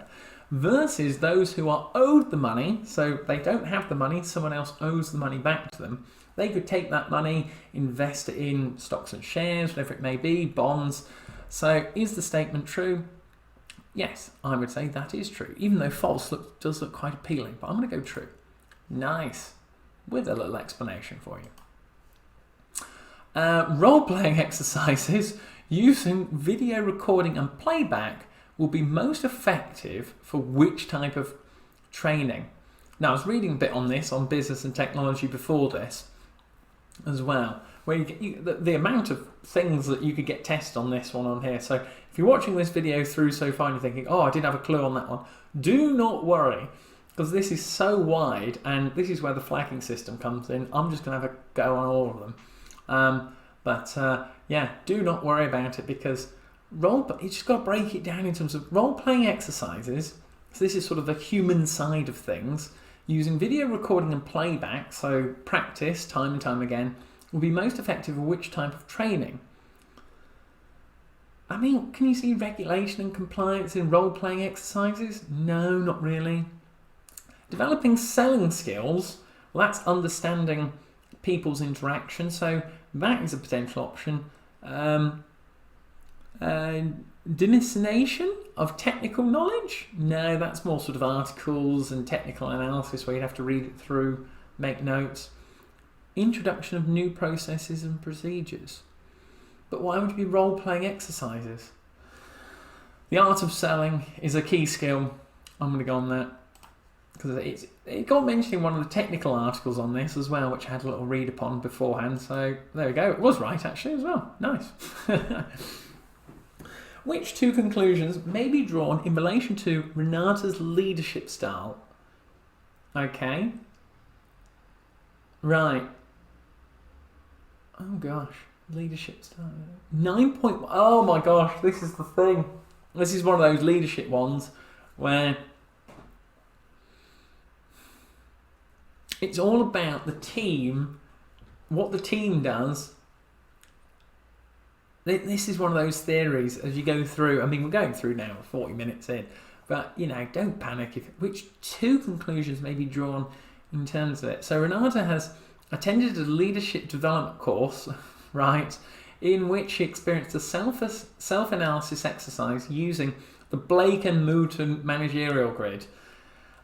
Versus those who are owed the money, so they don't have the money, someone else owes the money back to them. They could take that money, invest it in stocks and shares, whatever it may be, bonds. So is the statement true? Yes, I would say that is true, even though false does look quite appealing, but I'm going to go true. Nice, with a little explanation for you. Role-playing exercises using video recording and playback will be most effective for which type of training? Now, I was reading a bit on this, on business and technology before this as well, where you get the amount of things that you could get tested on this one on here. So if you're watching this video through so far and you're thinking, oh, I didn't have a clue on that one, do not worry, because this is so wide, and this is where the flagging system comes in. I'm just going to have a go on all of them. Yeah, do not worry about it, because you just got to break it down in terms of role-playing exercises. So this is sort of the human side of things. Using video recording and playback, so practice time and time again, will be most effective for which type of training? I mean, can you see regulation and compliance in role-playing exercises? No, not really. Developing selling skills, well, that's understanding people's interaction, so that is a potential option. Delineation of technical knowledge? No, that's more sort of articles and technical analysis where you'd have to read it through, make notes. Introduction of new processes and procedures. But why would it be role-playing exercises? The art of selling is a key skill. I'm going to go on that, because it got mentioned in one of the technical articles on this as well, which I had a little read upon beforehand. So there we go. It was right actually as well. Nice. Which two conclusions may be drawn in relation to Renata's leadership style? Okay. Right. Oh gosh, leadership style. 9 point. Oh my gosh, this is the thing. This is one of those leadership ones where it's all about the team, what the team does. This is one of those theories as you go through. I mean, we're going through now, 40 minutes in, but you know, don't panic. Which two conclusions may be drawn in terms of it? So Renata has attended a leadership development course, right, in which she experienced a self-analysis exercise using the Blake and Moulton managerial grid.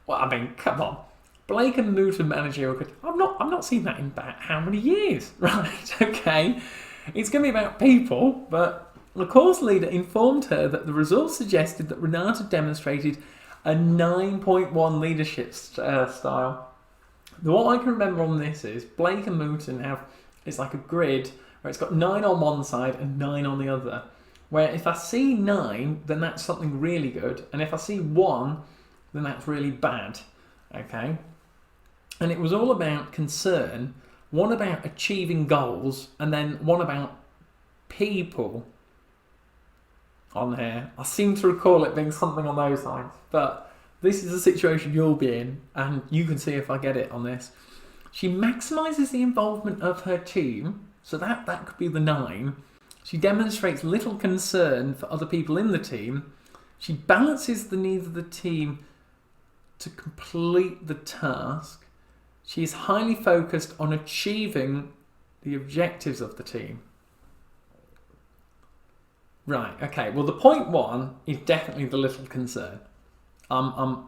Well, I mean, come on. Blake and Moulton managerial grid. I've not seen that in about how many years, right? Okay. It's going to be about people, but The course leader informed her that the results suggested that Renata demonstrated a 9.1 leadership style. What I can remember on this is Blake and Mooton have, it's like a grid where it's got 9 on one side and 9 on the other. Where if I see 9, then that's something really good. And if I see 1, then that's really bad. Okay? And it was all about concern, one about achieving goals, and then one about people on here. I seem to recall it being something on those lines. But this is the situation you'll be in, and you can see if I get it on this. She maximises the involvement of her team, so that could be the 9. She demonstrates little concern for other people in the team. She balances the needs of the team to complete the task. She is highly focused on achieving the objectives of the team. Right, okay, well the point 1 is definitely the little concern. I'm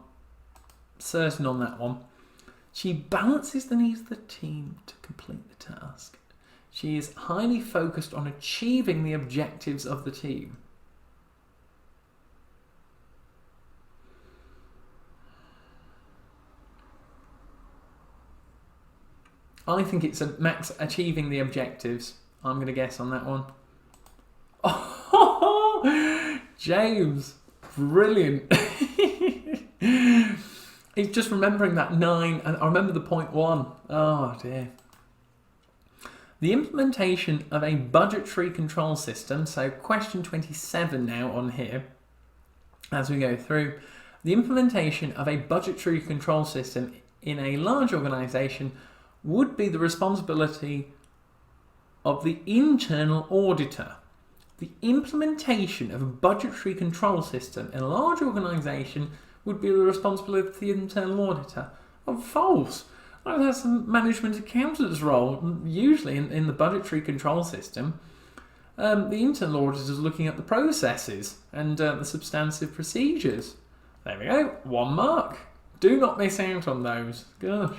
certain on that one. She balances the needs of the team to complete the task. She is highly focused on achieving the objectives of the team. I think it's a max achieving the objectives. I'm going to guess on that one. Oh, James, brilliant. It's just remembering that 9, and I remember the point 1. Oh dear. The implementation of a budgetary control system, so question 27 now on here, as we go through. The implementation of a budgetary control system in a large organisation would be the responsibility of the internal auditor. The implementation of a budgetary control system in a large organisation would be the responsibility of the internal auditor. Oh, false. Oh, that's the management accountant's role. Usually in the budgetary control system, the internal auditor is looking at the processes and the substantive procedures. There we go, 1 mark. Do not miss out on those. Gosh.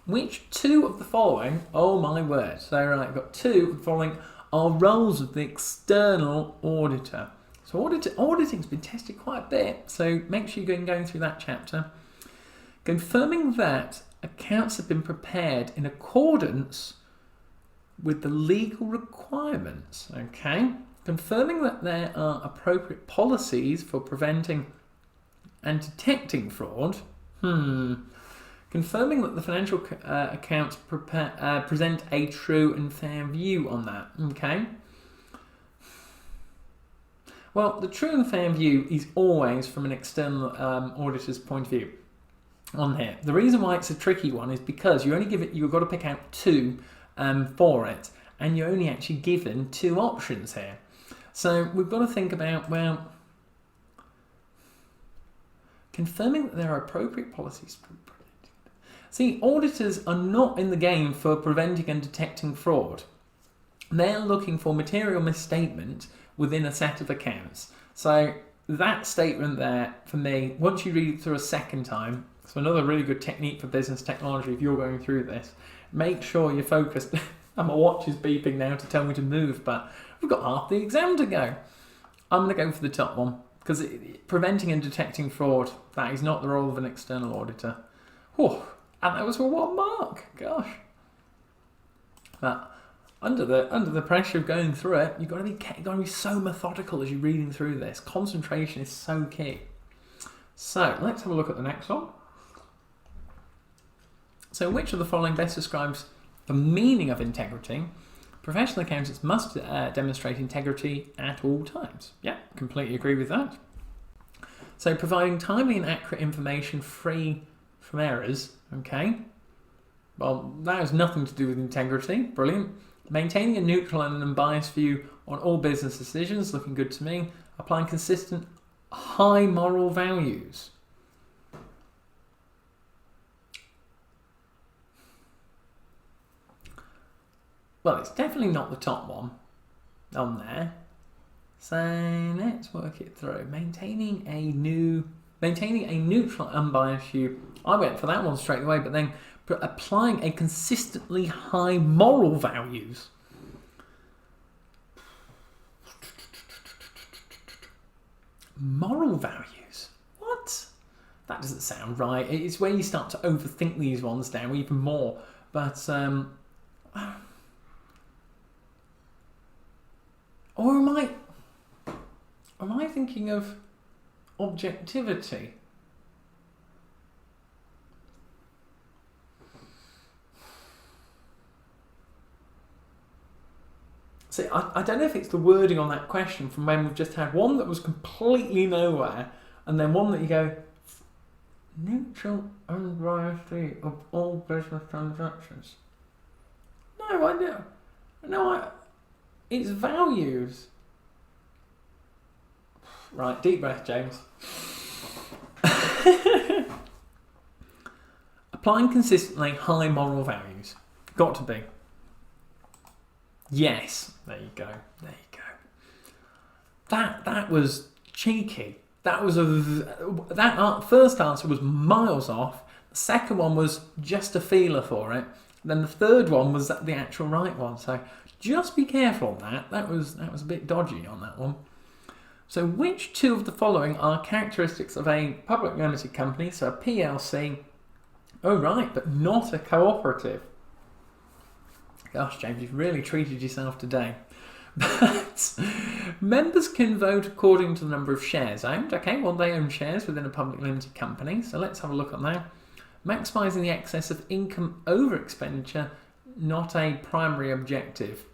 Which 2 of the following, oh my word, so right, I've got 2 of the following are roles of the external auditor. So auditing's been tested quite a bit, so make sure you're going through that chapter. Confirming that accounts have been prepared in accordance with the legal requirements, okay? Confirming that there are appropriate policies for preventing and detecting fraud. Confirming that the financial accounts present a true and fair view on that, okay? Well, the true and fair view is always from an external auditor's point of view on here. The reason why it's a tricky one is because you've got to pick out 2 for it, and you're only actually given 2 options here. So we've got to think about, well, confirming that there are appropriate policies. See, auditors are not in the game for preventing and detecting fraud. They're looking for material misstatement within a set of accounts. So that statement there, for me, once you read it through a second time, so another really good technique for business technology if you're going through this, make sure you're focused. And my watch is beeping now to tell me to move, but we've got half the exam to go. I'm going to go for the top one, because preventing and detecting fraud, that is not the role of an external auditor. Whew. And that was for 1 mark. Gosh. But under the pressure of going through it, you've got to be so methodical as you're reading through this. Concentration is so key. So let's have a look at the next one. So which of the following best describes the meaning of integrity? Professional accountants must demonstrate integrity at all times. Yeah, completely agree with that. So providing timely and accurate information free from errors. Okay, well, that has nothing to do with integrity. Brilliant. Maintaining a neutral and unbiased view on all business decisions. Looking good to me. Applying consistent high moral values. Well, it's definitely not the top one on there. So let's work it through. Maintaining a neutral, unbiased view. I went for that one straight away, but then applying a consistently high moral values. Moral values? What? That doesn't sound right. It's where you start to overthink these ones now even more. But, or am I thinking of objectivity? See, I don't know if it's the wording on that question from when we've just had one that was completely nowhere, and then one that you go, neutral unbiased of all business transactions. No, I know. No, it's values. Right, deep breath, James. Applying consistently high moral values. Got to be. Yes, there you go. There you go. That was cheeky. That was first answer was miles off. The second one was just a feeler for it. Then the third one was the actual right one. So just be careful on that. That was a bit dodgy on that one. So which two of the following are characteristics of a public limited company? So a PLC. Oh right, but not a cooperative. Gosh, James, you've really treated yourself today. But members can vote according to the number of shares owned. Okay, well, they own shares within a public limited company. So let's have a look at that. Maximising the excess of income over expenditure, not a primary objective.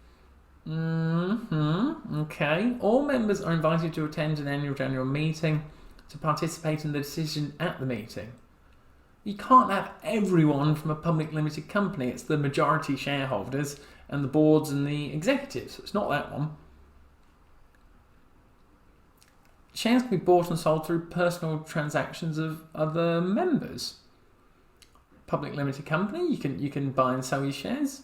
Okay. All members are invited to attend an annual general meeting to participate in the decision at the meeting. You can't have everyone from a public limited company. It's the majority shareholders and the boards and the executives. It's not that one. Shares can be bought and sold through personal transactions of other members. Public limited company, you can buy and sell your shares.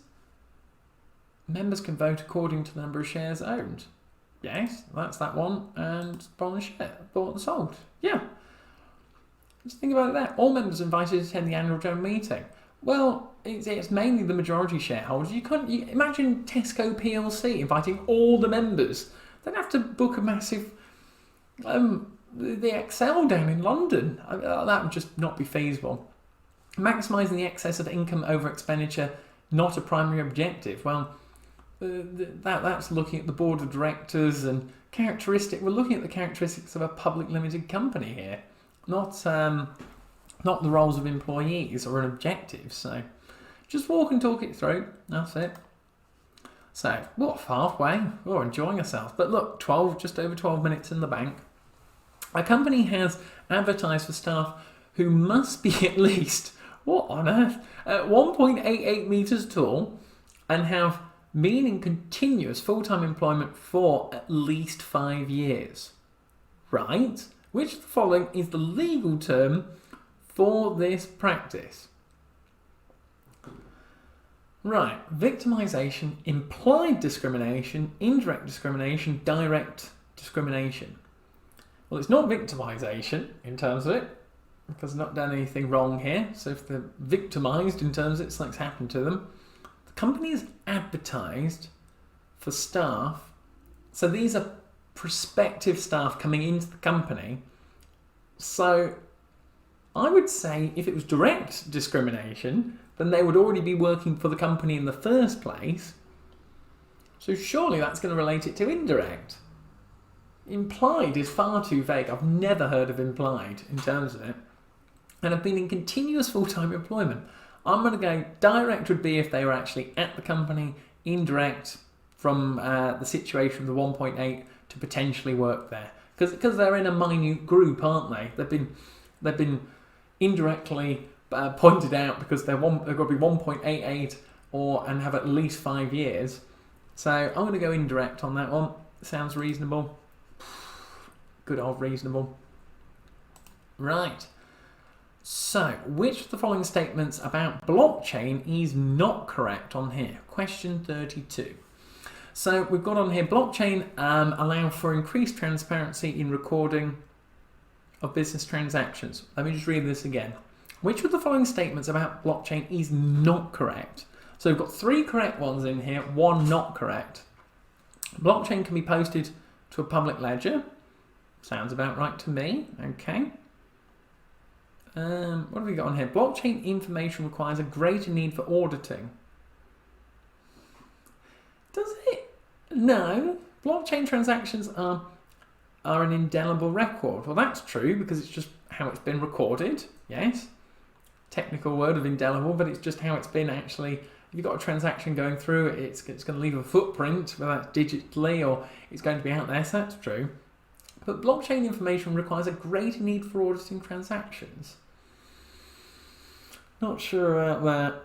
Members can vote according to the number of shares owned. Yes, that's that one. And bought and sold. Yeah. Just think about that. All members are invited to attend the annual general meeting. Well, it's mainly the majority shareholders. You imagine Tesco PLC inviting all the members. They'd have to book a massive the Excel down in London. That would just not be feasible. Maximising the excess of income over expenditure, not a primary objective. Well, that's looking at the board of directors and we're looking at the characteristics of a public limited company here. Not the roles of employees or an objective. So just walk and talk it through. That's it. So what, halfway? We're enjoying ourselves. But look, just over 12 minutes in the bank. A company has advertised for staff who must be at least, what on earth, 1.88 metres tall and have been in continuous full-time employment for at least 5 years. Right? Which of the following is the legal term for this practice? Right, victimisation, implied discrimination, indirect discrimination, direct discrimination. Well, it's not victimisation in terms of it, because they've not done anything wrong here. So if they're victimised in terms of something's happened to them, the company has advertised for staff. So these are prospective staff coming into the company. So I would say if it was direct discrimination, then they would already be working for the company in the first place. So surely that's going to relate it to indirect. Implied is far too vague. I've never heard of implied in terms of it. And I've been in continuous full-time employment. I'm going to go direct would be if they were actually at the company, indirect from the situation of the 1.8 to potentially work there. Because they're in a minute group, aren't they? They've been indirectly pointed out because they've got to be 1.88 and have at least 5 years. So I'm going to go indirect on that one. Sounds reasonable. Good old reasonable. Right. So, which of the following statements about blockchain is not correct on here? Question 32. So we've got on here, blockchain allow for increased transparency in recording of business transactions. Let me just read this again. Which of the following statements about blockchain is not correct? So we've got 3 correct ones in here, 1 not correct. Blockchain can be posted to a public ledger. Sounds about right to me. Okay. What have we got on here? Blockchain information requires a greater need for auditing. Does it? No. Blockchain transactions are an indelible record. Well, that's true because it's just how it's been recorded. Yes. Technical word of indelible, but it's just how it's been actually. If you've got a transaction going through, it's going to leave a footprint, whether that's digitally or it's going to be out there, so that's true. But blockchain information requires a greater need for auditing transactions. Not sure about that.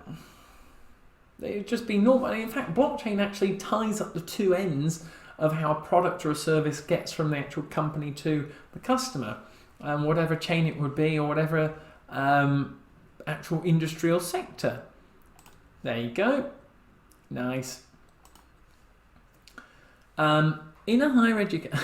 It'd just be normal. In fact, blockchain actually ties up the two ends of how a product or a service gets from the actual company to the customer, whatever chain it would be or whatever actual industrial sector. There you go. Nice. In a higher education,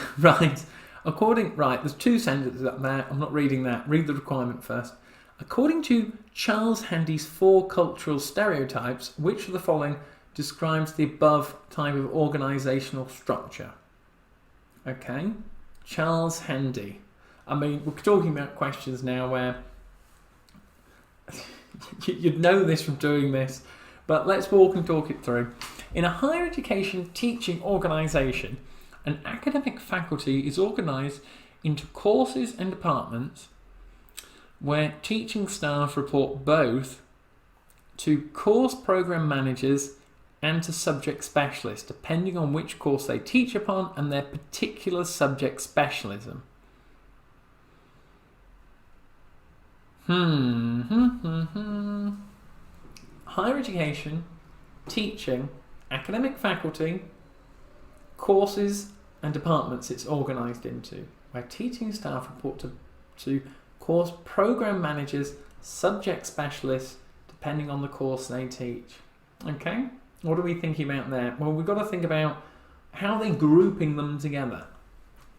right, there's two sentences up there. I'm not reading that. Read the requirement first. According to Charles Handy's 4 cultural stereotypes, which of the following describes the above type of organisational structure? Okay, Charles Handy. I mean, we're talking about questions now where you'd know this from doing this, but let's walk and talk it through. In a higher education teaching organisation, an academic faculty is organised into courses and departments where teaching staff report both to course programme managers and to subject specialists, depending on which course they teach upon and their particular subject specialism. Higher education, teaching, academic faculty, courses and departments it's organised into, where teaching staff report to course programme managers, subject specialists, depending on the course they teach. Okay, what are we thinking about there? Well, we've got to think about how they're grouping them together.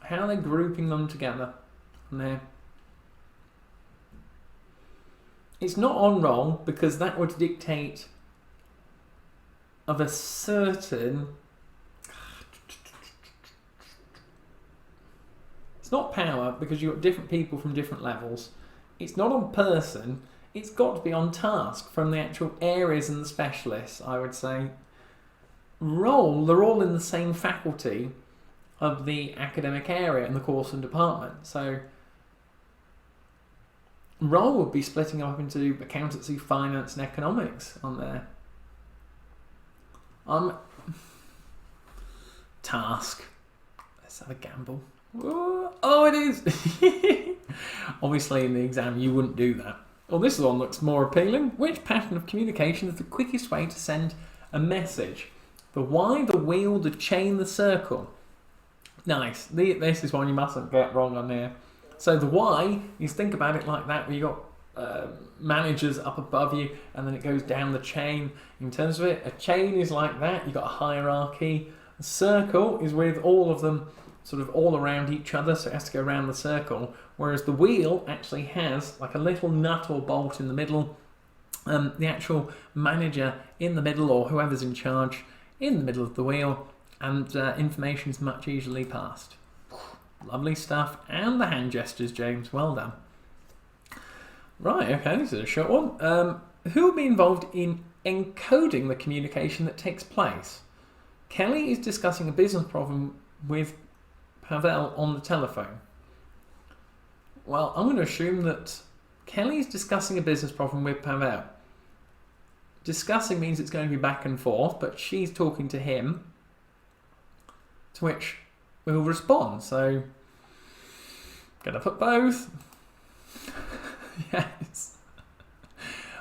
How they're grouping them together. And there. It's not on roll because that would dictate of a certain. It's not power because you've got different people from different levels. It's not on person. It's got to be on task from the actual areas and the specialists, I would say. Role, they're all in the same faculty of the academic area and the course and department. So role would be splitting up into accountancy, finance and economics on there. Task. Let's have a gamble. Oh, it is! Obviously in the exam you wouldn't do that. Well, this one looks more appealing. Which pattern of communication is the quickest way to send a message? The why, the wheel, the chain, the circle. Nice. This is one you mustn't get wrong on here. So the why is, think about it like that, where you've got managers up above you and then it goes down the chain. In terms of it, a chain is like that. You've got a hierarchy. A circle is with all of them sort of all around each other, so it has to go around the circle, whereas the wheel actually has like a little nut or bolt in the middle, the actual manager in the middle or whoever's in charge in the middle of the wheel, and information is much easily passed. Lovely stuff, and the hand gestures, James, well done. Right, okay, this is a short one. Who will be involved in encoding the communication that takes place? Kelly is discussing a business problem with Pavel on the telephone. Well, I'm going to assume that Kelly is discussing a business problem with Pavel. Discussing means it's going to be back and forth, but she's talking to him, to which we'll respond. So, going to put both. Yes.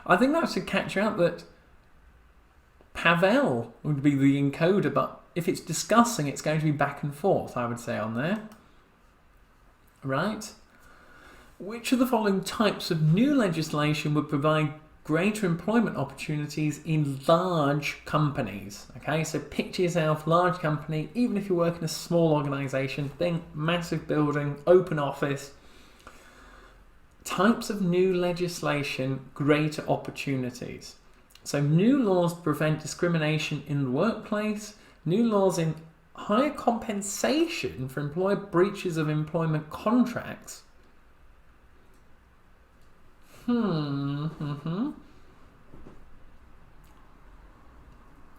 I think that should catch you out that Pavel would be the encoder, but if it's discussing, it's going to be back and forth, I would say, on there. Right. Which of the following types of new legislation would provide greater employment opportunities in large companies? Okay, so picture yourself, large company, even if you work in a small organisation, think massive building, open office. Types of new legislation, greater opportunities. So new laws prevent discrimination in the workplace, new laws in higher compensation for employer breaches of employment contracts. New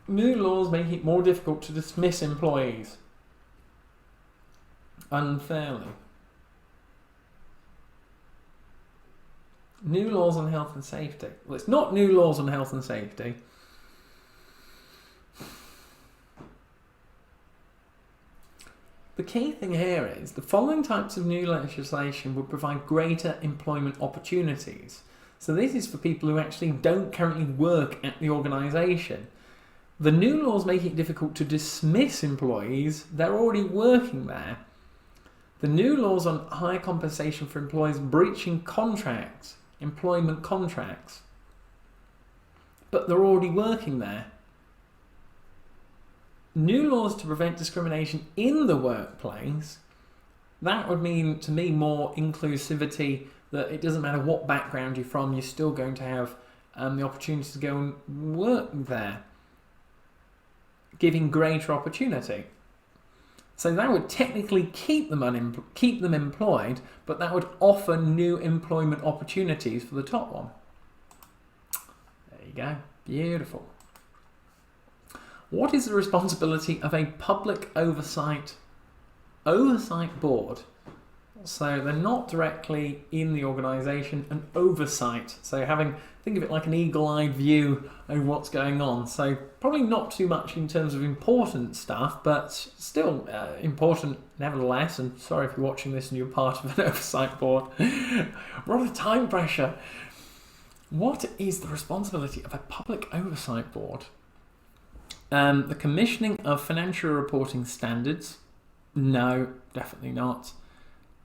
laws make it more difficult to dismiss employees unfairly. New laws on health and safety. Well, it's not new laws on health and safety. The key thing here is the following types of new legislation would provide greater employment opportunities. So this is for people who actually don't currently work at the organisation. The new laws make it difficult to dismiss employees. They're already working there. The new laws on higher compensation for employees breaching contracts, employment contracts. But they're already working there. New laws to prevent discrimination in the workplace. That would mean, to me, more inclusivity, that it doesn't matter what background you're from, you're still going to have the opportunity to go and work there, giving greater opportunity. So that would technically keep them employed, but that would offer new employment opportunities for the top one. There you go. Beautiful. What is the responsibility of a public oversight board? So they're not directly in the organisation, an oversight. So think of it like an eagle-eyed view over what's going on. So probably not too much in terms of important stuff, but still important nevertheless. And sorry if you're watching this and you're part of an oversight board. We're under time pressure. What is the responsibility of a public oversight board? The commissioning of financial reporting standards? No, definitely not.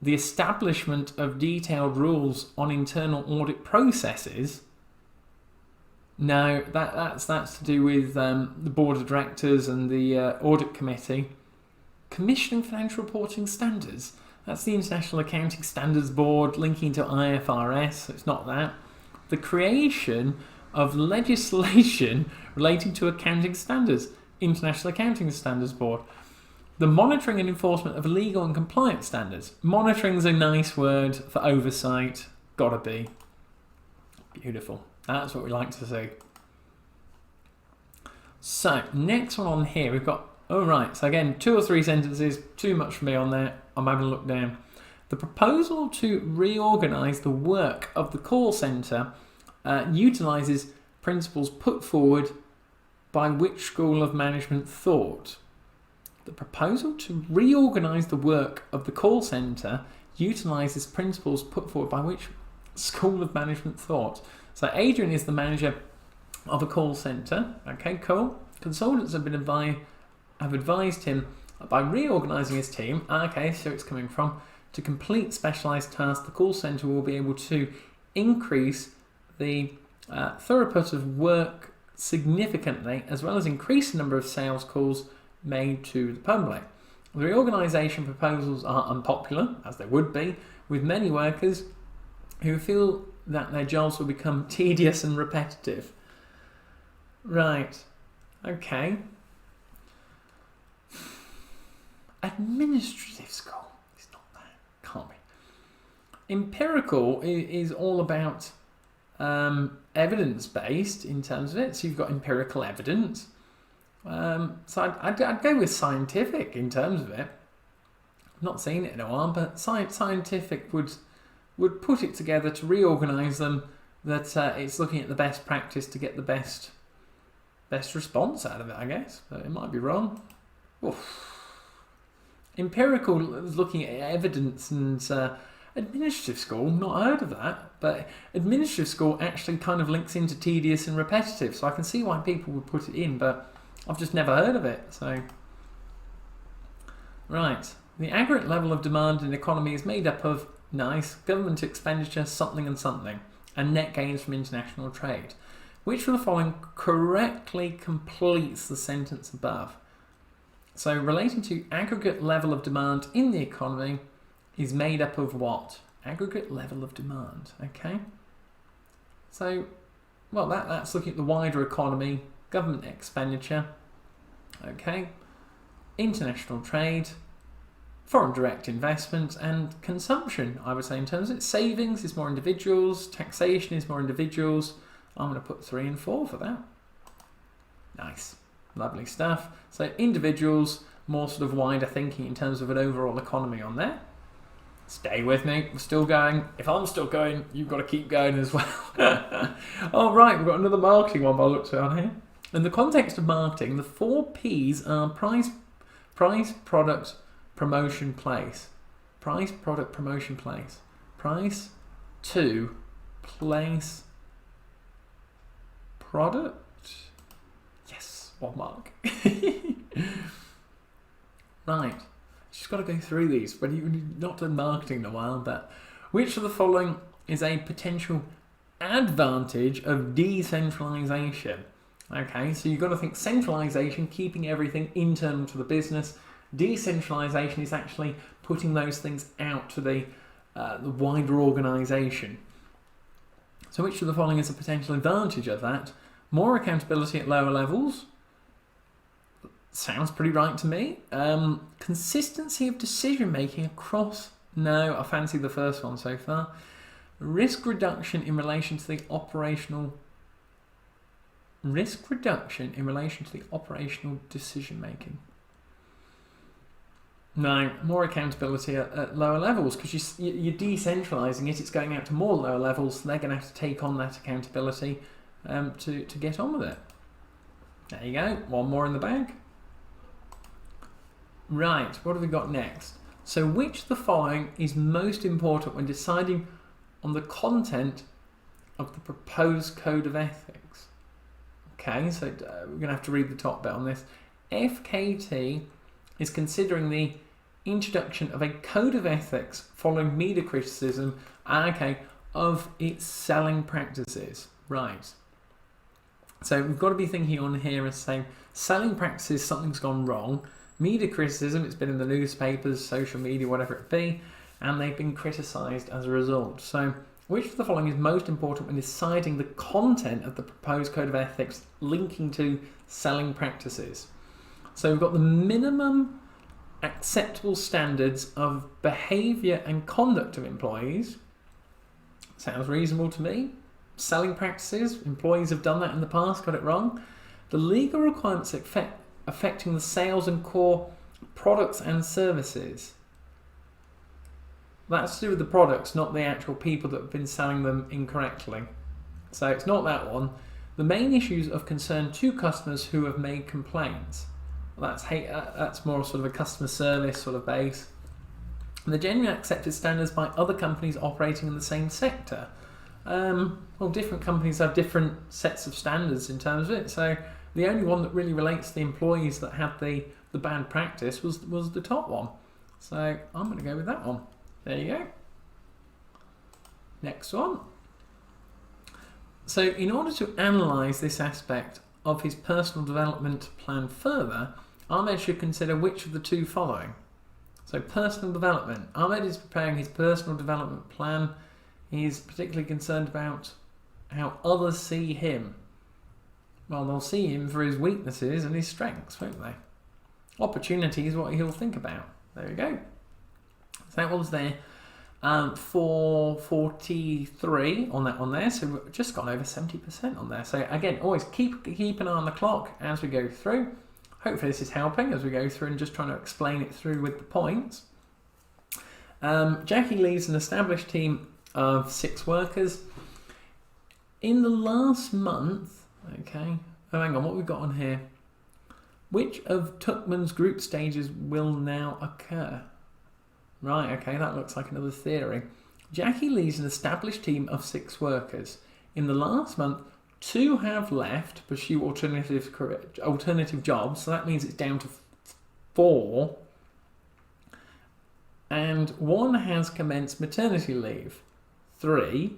The establishment of detailed rules on internal audit processes? No, that's to do with the board of directors and the audit committee. Commissioning financial reporting standards? That's the International Accounting Standards Board linking to IFRS, so it's not that. The creation of legislation relating to accounting standards, International Accounting Standards Board. The monitoring and enforcement of legal and compliance standards. Monitoring's a nice word for oversight. Gotta be. Beautiful. That's what we like to see. So, next one on here, we've got, so again, 2 or 3 sentences, too much for me on there. I'm having a look down. The proposal to reorganise the work of the call centre utilises principles put forward by which school of management thought? The proposal to reorganise the work of the call centre utilises principles put forward by which school of management thought? So Adrian is the manager of a call centre. Okay, cool. Consultants have advised him by reorganising his team. Okay, so it's coming from to complete specialised tasks. The call centre will be able to increase the throughput of work significantly, as well as increase the number of sales calls made to the public. The reorganisation proposals are unpopular, as they would be, with many workers who feel that their jobs will become tedious and repetitive. Right, okay. Administrative school. It's not that. Can't be. Empirical is all about evidence-based in terms of it. So you've got empirical evidence. So I'd go with scientific in terms of it. I've not seen it in a while, but scientific would put it together to reorganise them, that it's looking at the best practice to get the best response out of it, I guess. But it might be wrong. Oof. Empirical is looking at evidence, and administrative school, not heard of that, but administrative school actually kind of links into tedious and repetitive, so I can see why people would put it in, but I've just never heard of it. So, right, the aggregate level of demand in the economy is made up of government expenditure, something and something, and net gains from international trade. Which of the following correctly completes the sentence above? So, relating to aggregate level of demand in the economy is made up of what? Aggregate level of demand, okay? So, well, that's looking at the wider economy, government expenditure, okay? international trade, foreign direct investment, and consumption, I would say, in terms of it. Savings is more individuals, taxation is more individuals. I'm going to put 3 and 4 for that. Nice. Lovely stuff. So individuals, more sort of wider thinking in terms of an overall economy on there. Stay with me, we're still going. If I'm still going, you've got to keep going as well. All right, we've got another marketing one by the looks of it on here. In the context of marketing, the 4 P's are price, product, promotion, place. Price, product, promotion, place. Price, to, place, product. Yes, 1 mark. Right. Just got to go through these. When you've not done marketing in a while, but which of the following is a potential advantage of decentralization? Okay, so you've got to think centralization, keeping everything internal to the business. Decentralization is actually putting those things out to the wider organization. So which of the following is a potential advantage of that? More accountability at lower levels. Sounds pretty right to me. Consistency of decision making across. No, I fancy the first one so far. Risk reduction in relation to the operational. Risk reduction in relation to the operational decision making. No, more accountability at lower levels, because you're decentralising it. It's going out to more lower levels. So they're going to have to take on that accountability to get on with it. There you go. 1 more in the bag. Right, what have we got next? So which of the following is most important when deciding on the content of the proposed code of ethics? Okay, so we're going to have to read the top bit on this. FKT is considering the introduction of a code of ethics following media criticism, of its selling practices. Right. So we've got to be thinking on here as saying selling practices, something's gone wrong. Media criticism, it's been in the newspapers, social media, whatever it be, and they've been criticised as a result. So which of the following is most important when deciding the content of the proposed code of ethics linking to selling practices? So we've got the minimum acceptable standards of behaviour and conduct of employees. Sounds reasonable to me. Selling practices, employees have done that in the past, got it wrong. The legal requirements affecting the sales and core products and services. That's to do with the products, not the actual people that have been selling them incorrectly. So it's not that one. The main issues of concern to customers who have made complaints. That's more sort of a customer service sort of base. And the genuinely accepted standards by other companies operating in the same sector. Well, different companies have different sets of standards in terms of it. So the only one that really relates to the employees that had the bad practice was the top one. So I'm going to go with that one. There you go. Next one. So in order to analyse this aspect of his personal development plan further, Ahmed should consider which of the 2 following. So personal development. Ahmed is preparing his personal development plan. He's particularly concerned about how others see him. Well, they'll see him for his weaknesses and his strengths, won't they? Opportunity is what he'll think about. There we go. So that one's there. 443 on that one there. So we've just gone over 70% on there. So again, always keep an eye on the clock as we go through. Hopefully this is helping as we go through and just trying to explain it through with the points. Jackie leads an established team of 6 workers. In the last month, okay, oh hang on, what we've got on here? Which of Tuckman's group stages will now occur? Right, okay, that looks like another theory. Jackie leads an established team of 6 workers. In the last month, 2 have left to pursue alternative jobs, so that means it's down to 4. And 1 has commenced maternity leave. 3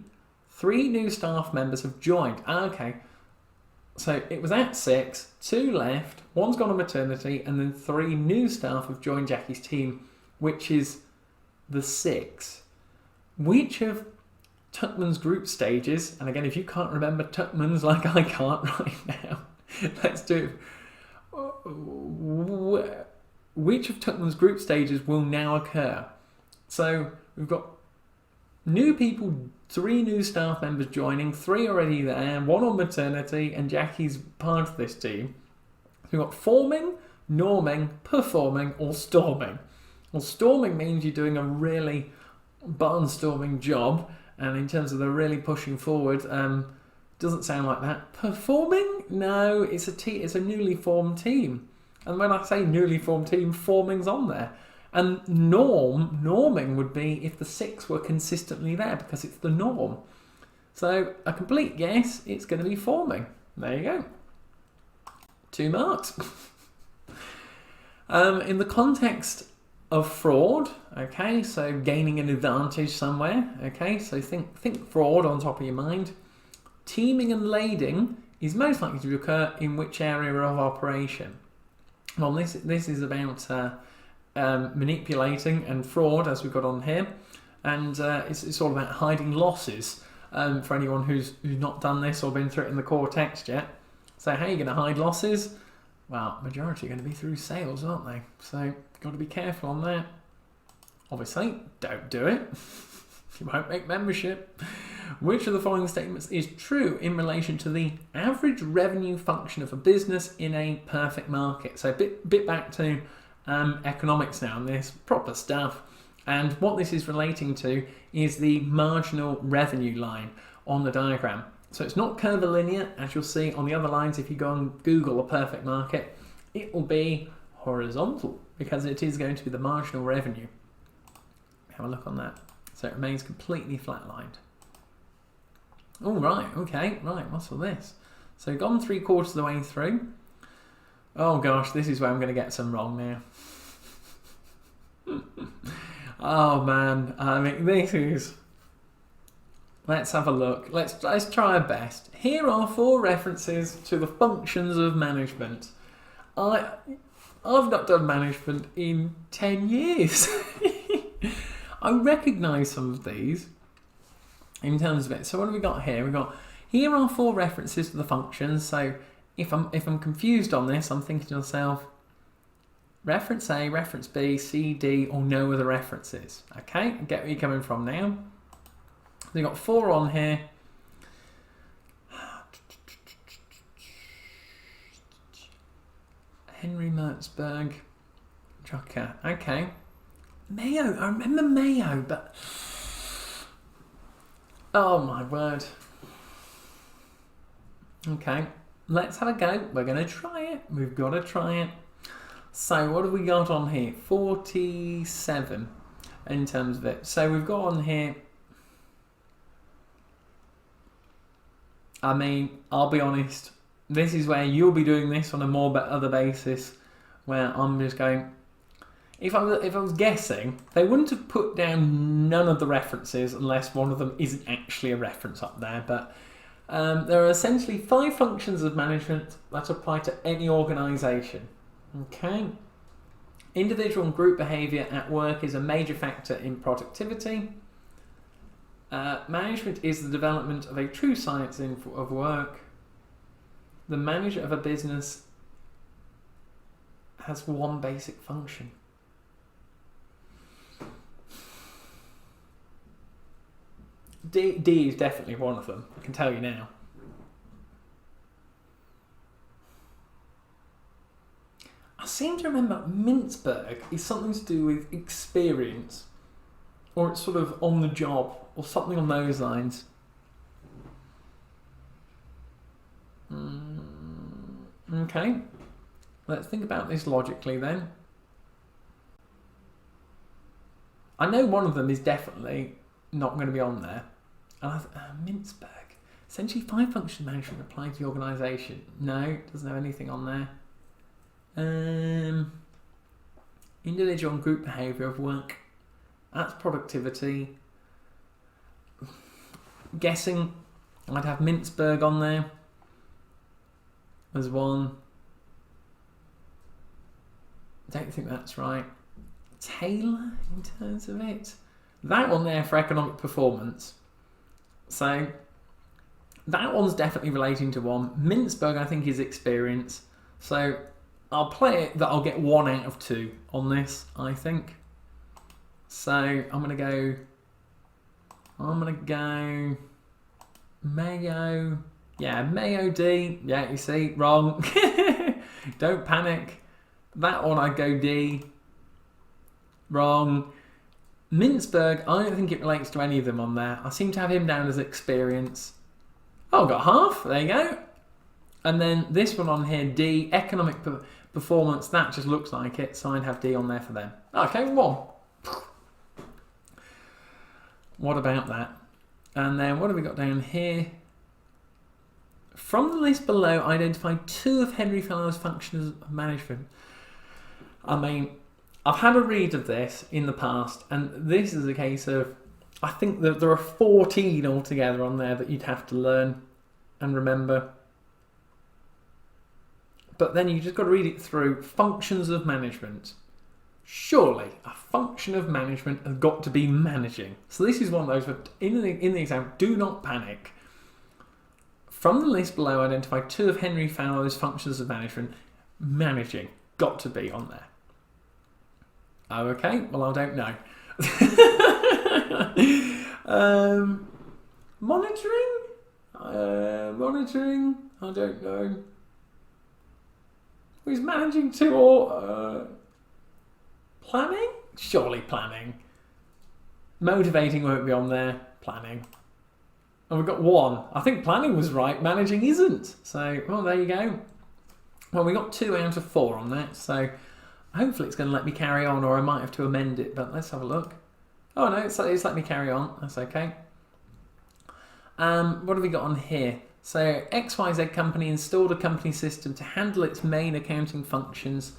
new staff members have joined. Okay, so it was at 6, 2 left, 1's gone on maternity, and then 3 new staff have joined Jackie's team, which is the 6. Which of Tuckman's group stages, and again, if you can't remember Tuckman's like I can't right now, let's do it. which of Tuckman's group stages will now occur? So we've got new people, 3 new staff members joining, 3 already there, 1 on maternity, and Jackie's part of this team. So we've got forming, norming, performing, or storming. Well, storming means you're doing a really barnstorming job, and in terms of the really pushing forward, doesn't sound like that. Performing? No, it's a newly formed team. And when I say newly formed team, forming's on there. And norming would be if the 6 were consistently there, because it's the norm. So a complete guess, it's going to be forming. There you go. 2 marks. In the context of fraud, okay, so gaining an advantage somewhere, okay, so think fraud on top of your mind. Teaming and lading is most likely to occur in which area of operation? Well, this is about manipulating and fraud, as we've got on here, and it's all about hiding losses for anyone who's not done this or been through it in the core text yet. So how are you going to hide losses? Well, majority are going to be through sales, aren't they? So got to be careful on that. Obviously, don't do it. You won't make membership. Which of the following statements is true in relation to the average revenue function of a business in a perfect market? So a bit back to economics now, and this proper stuff. And what this is relating to is the marginal revenue line on the diagram. So it's not curvilinear, as you'll see on the other lines. If you go and Google a perfect market, it will be horizontal, because it is going to be the marginal revenue. Have a look on that. So it remains completely flatlined. Oh, right, okay, right, what's all this? So gone 3/4 of the way through. Oh gosh, this is where I'm going to get some wrong now. Oh man, I mean, this is... Let's have a look. Let's try our best. Here are 4 references to the functions of management. I've not done management in 10 years. I recognise some of these in terms of it. So what have we got here? Here are 4 references to the functions. So if I'm confused on this, I'm thinking to myself, reference A, reference B, C, D, or no other references. Okay, I get where you're coming from now. We've got 4 on here. Henry Mertzberg, Drucker. Okay. Mayo. I remember Mayo, but... Oh my word. Okay. Let's have a go. We're going to try it. We've got to try it. So what have we got on here? 47 in terms of it. So we've got on here... I mean, I'll be honest, this is where you'll be doing this on a more other basis, where I'm just going, if I was guessing, they wouldn't have put down none of the references unless one of them isn't actually a reference up there, but there are essentially 5 functions of management that apply to any organisation. Okay. Individual and group behaviour at work is a major factor in productivity. Management is the development of a true science of work. The manager of a business has 1 basic function. D is definitely one of them, I can tell you now. I seem to remember Mintzberg is something to do with experience, or it's sort of on the job, or something on those lines. Okay, let's think about this logically then. I know one of them is definitely not going to be on there. Mintzberg. Essentially 5 function management applied to the organisation. No, doesn't have anything on there. Individual and group behaviour of work. That's productivity. Guessing I'd have Mintzberg on there as 1. Don't think that's right. Taylor in terms of it. That one there for economic performance. So that one's definitely relating to 1. Mintzberg I think is experience. So I'll play it that I'll get 1 out of 2 on this, I think. So I'm gonna go Mayo. Yeah, Mayo D. Yeah, you see, wrong. Don't panic. That one I go D. Wrong. Mintzberg, I don't think it relates to any of them on there. I seem to have him down as experience. Oh, got half. There you go. And then this one on here, D, economic performance. That just looks like it, so I'd have D on there for them. Okay, 1. What about that? And then what have we got down here? From the list below, identify 2 of Henry Fellowes' functions of management. I mean, I've had a read of this in the past, and this is a case of, I think that there are 14 altogether on there that you'd have to learn and remember. But then you just got to read it through. Functions of management. Surely a function of management has got to be managing. So this is one of those where in the exam, do not panic. From the list below, identify 2 of Henry Fellowes' functions of management. Managing. Got to be on there. Oh, okay. Well, I don't know. Monitoring? Monitoring? I don't know. He's managing 2 or... planning? Surely planning. Motivating won't be on there. Planning. And we've got 1. I think planning was right. Managing isn't. So, well, there you go. Well, we got 2 out of 4 on that. So, hopefully it's going to let me carry on, or I might have to amend it. But let's have a look. Oh, no, it's let me carry on. That's okay. What have we got on here? So, XYZ company installed a company system to handle its main accounting functions,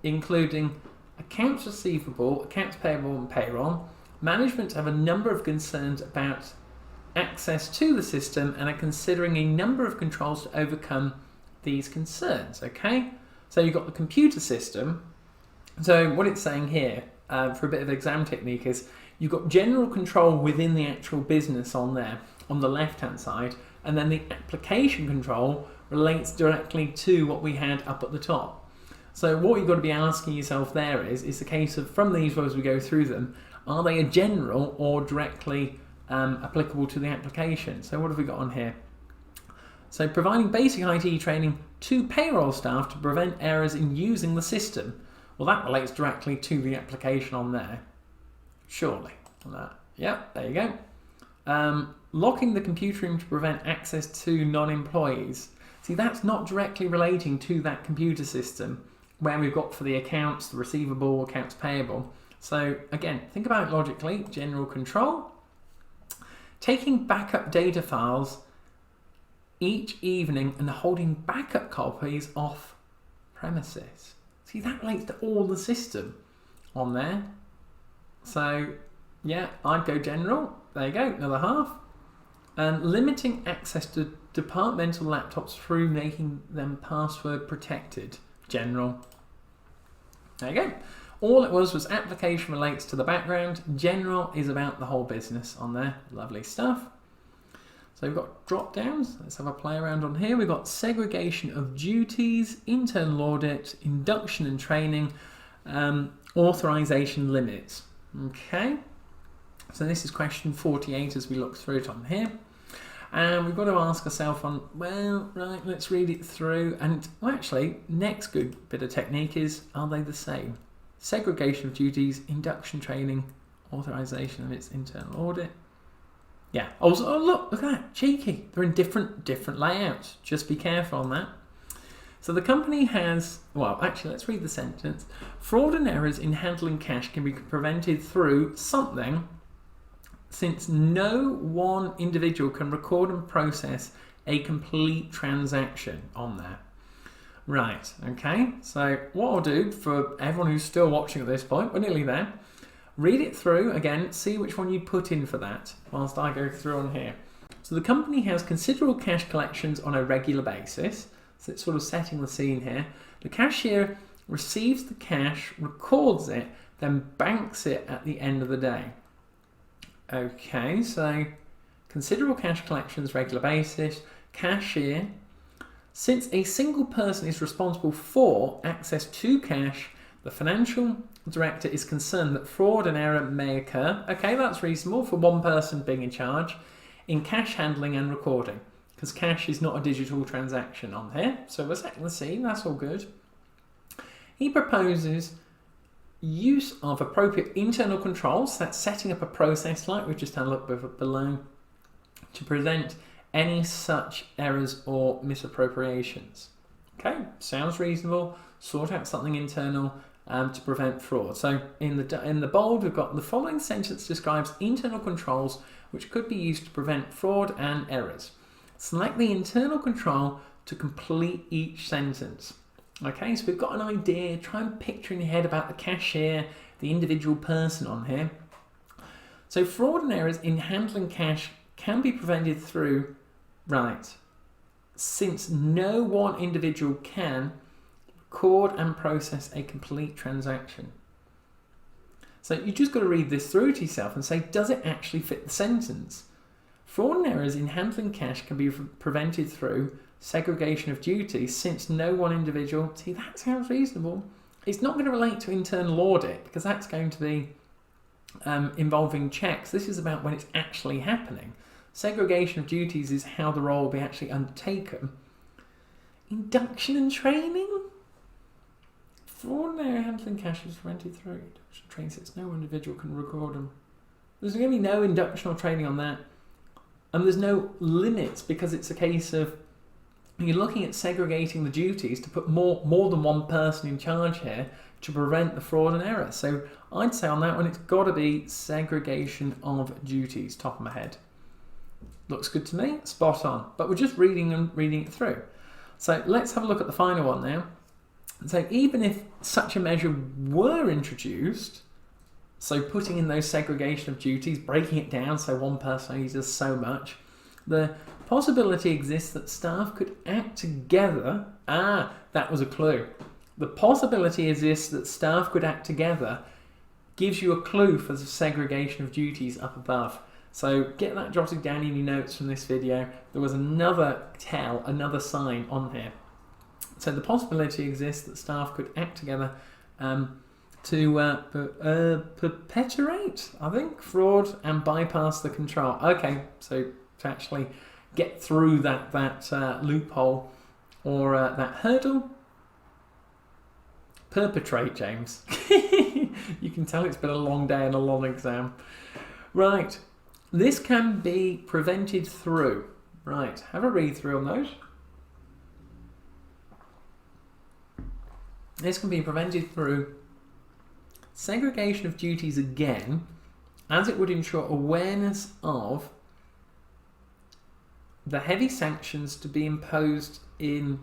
including accounts receivable, accounts payable, and payroll. Management have a number of concerns about access to the system and are considering a number of controls to overcome these concerns. Okay, so you've got the computer system. So what it's saying here, for a bit of exam technique, is you've got general control within the actual business on there, on the left-hand side, and then the application control relates directly to what we had up at the top. So what you've got to be asking yourself there is the case of, from these as we go through them, are they a general or directly applicable to the application? So what have we got on here? So providing basic IT training to payroll staff to prevent errors in using the system. Well, that relates directly to the application on there. Surely. Yeah, there you go. Locking the computer room to prevent access to non-employees. See, that's not directly relating to that computer system where we've got for the accounts, the receivable, accounts payable. So again, think about it logically. General control. Taking backup data files each evening and holding backup copies off premises. See, that relates to all the system on there. So yeah, I'd go general. There you go, another half. And limiting access to departmental laptops through making them password protected. General. There you go. All it was application relates to the background. General is about the whole business on there. Lovely stuff. So we've got drop downs. Let's have a play around on here. We've got segregation of duties, internal audit, induction and training, authorization limits. Okay. So this is question 48 as we look through it on here. And we've got to ask ourselves on, well, right, let's read it through. And well, actually, next good bit of technique is, are they the same? Segregation of duties, induction training, authorization of its internal audit. Yeah. Also, oh, look at that, cheeky. They're in different layouts. Just be careful on that. So the company has, well, actually, let's read the sentence. Fraud and errors in handling cash can be prevented through something, since no one individual can record and process a complete transaction on there. Right, okay, so what I'll do for everyone who's still watching at this point, we're nearly there, read it through again, see which one you put in for that whilst I go through on here. So the company has considerable cash collections on a regular basis, so it's sort of setting the scene here. The cashier receives the cash, records it, then banks it at the end of the day. Okay, so considerable cash collections, regular basis, cashier. Since a single person is responsible for access to cash, the financial director is concerned that fraud and error may occur. Okay, that's reasonable for one person being in charge in cash handling and recording, because cash is not a digital transaction on here. So let's see, that's all good. He proposes use of appropriate internal controls, that's setting up a process like we've just had a look below, to prevent any such errors or misappropriations. Okay, sounds reasonable. Sort out something internal to prevent fraud. So in the bold, we've got the following sentence describes internal controls which could be used to prevent fraud and errors. Select the internal control to complete each sentence. Okay, so we've got an idea. Try and picture in your head about the cashier, the individual person on here. So fraud and errors in handling cash can be prevented through, right, since no one individual can record and process a complete transaction. So you just got to read this through to yourself and say, does it actually fit the sentence? Fraud and errors in handling cash can be prevented through segregation of duties, since no one individual, see, that sounds reasonable. It's not going to relate to internal audit because that's going to be involving checks. This is about when it's actually happening. Segregation of duties is how the role will be actually undertaken. Induction and training? Fraud and error handling cash is prevented through induction training, since no one individual can record them. There's going to be no induction or training on that. And there's no limits because it's a case of you're looking at segregating the duties to put more than one person in charge here to prevent the fraud and error. So I'd say on that one, it's got to be segregation of duties, top of my head. Looks good to me, spot on. But we're just reading it through. So let's have a look at the final one now. So even if such a measure were introduced, so putting in those segregation of duties, breaking it down so one person only does so much, the possibility exists that staff could act together. That was a clue. The possibility exists that staff could act together gives you a clue for the segregation of duties up above. So get that jotted down in your notes from this video. There was another sign on here. So the possibility exists that staff could act together to perpetuate, I think, fraud and bypass the control. Okay, so to actually get through that loophole or that hurdle. Perpetrate, James. You can tell it's been a long day and a long exam. Right, this can be prevented through. Right, have a read through on those. This can be prevented through segregation of duties again, as it would ensure awareness of the heavy sanctions to be imposed in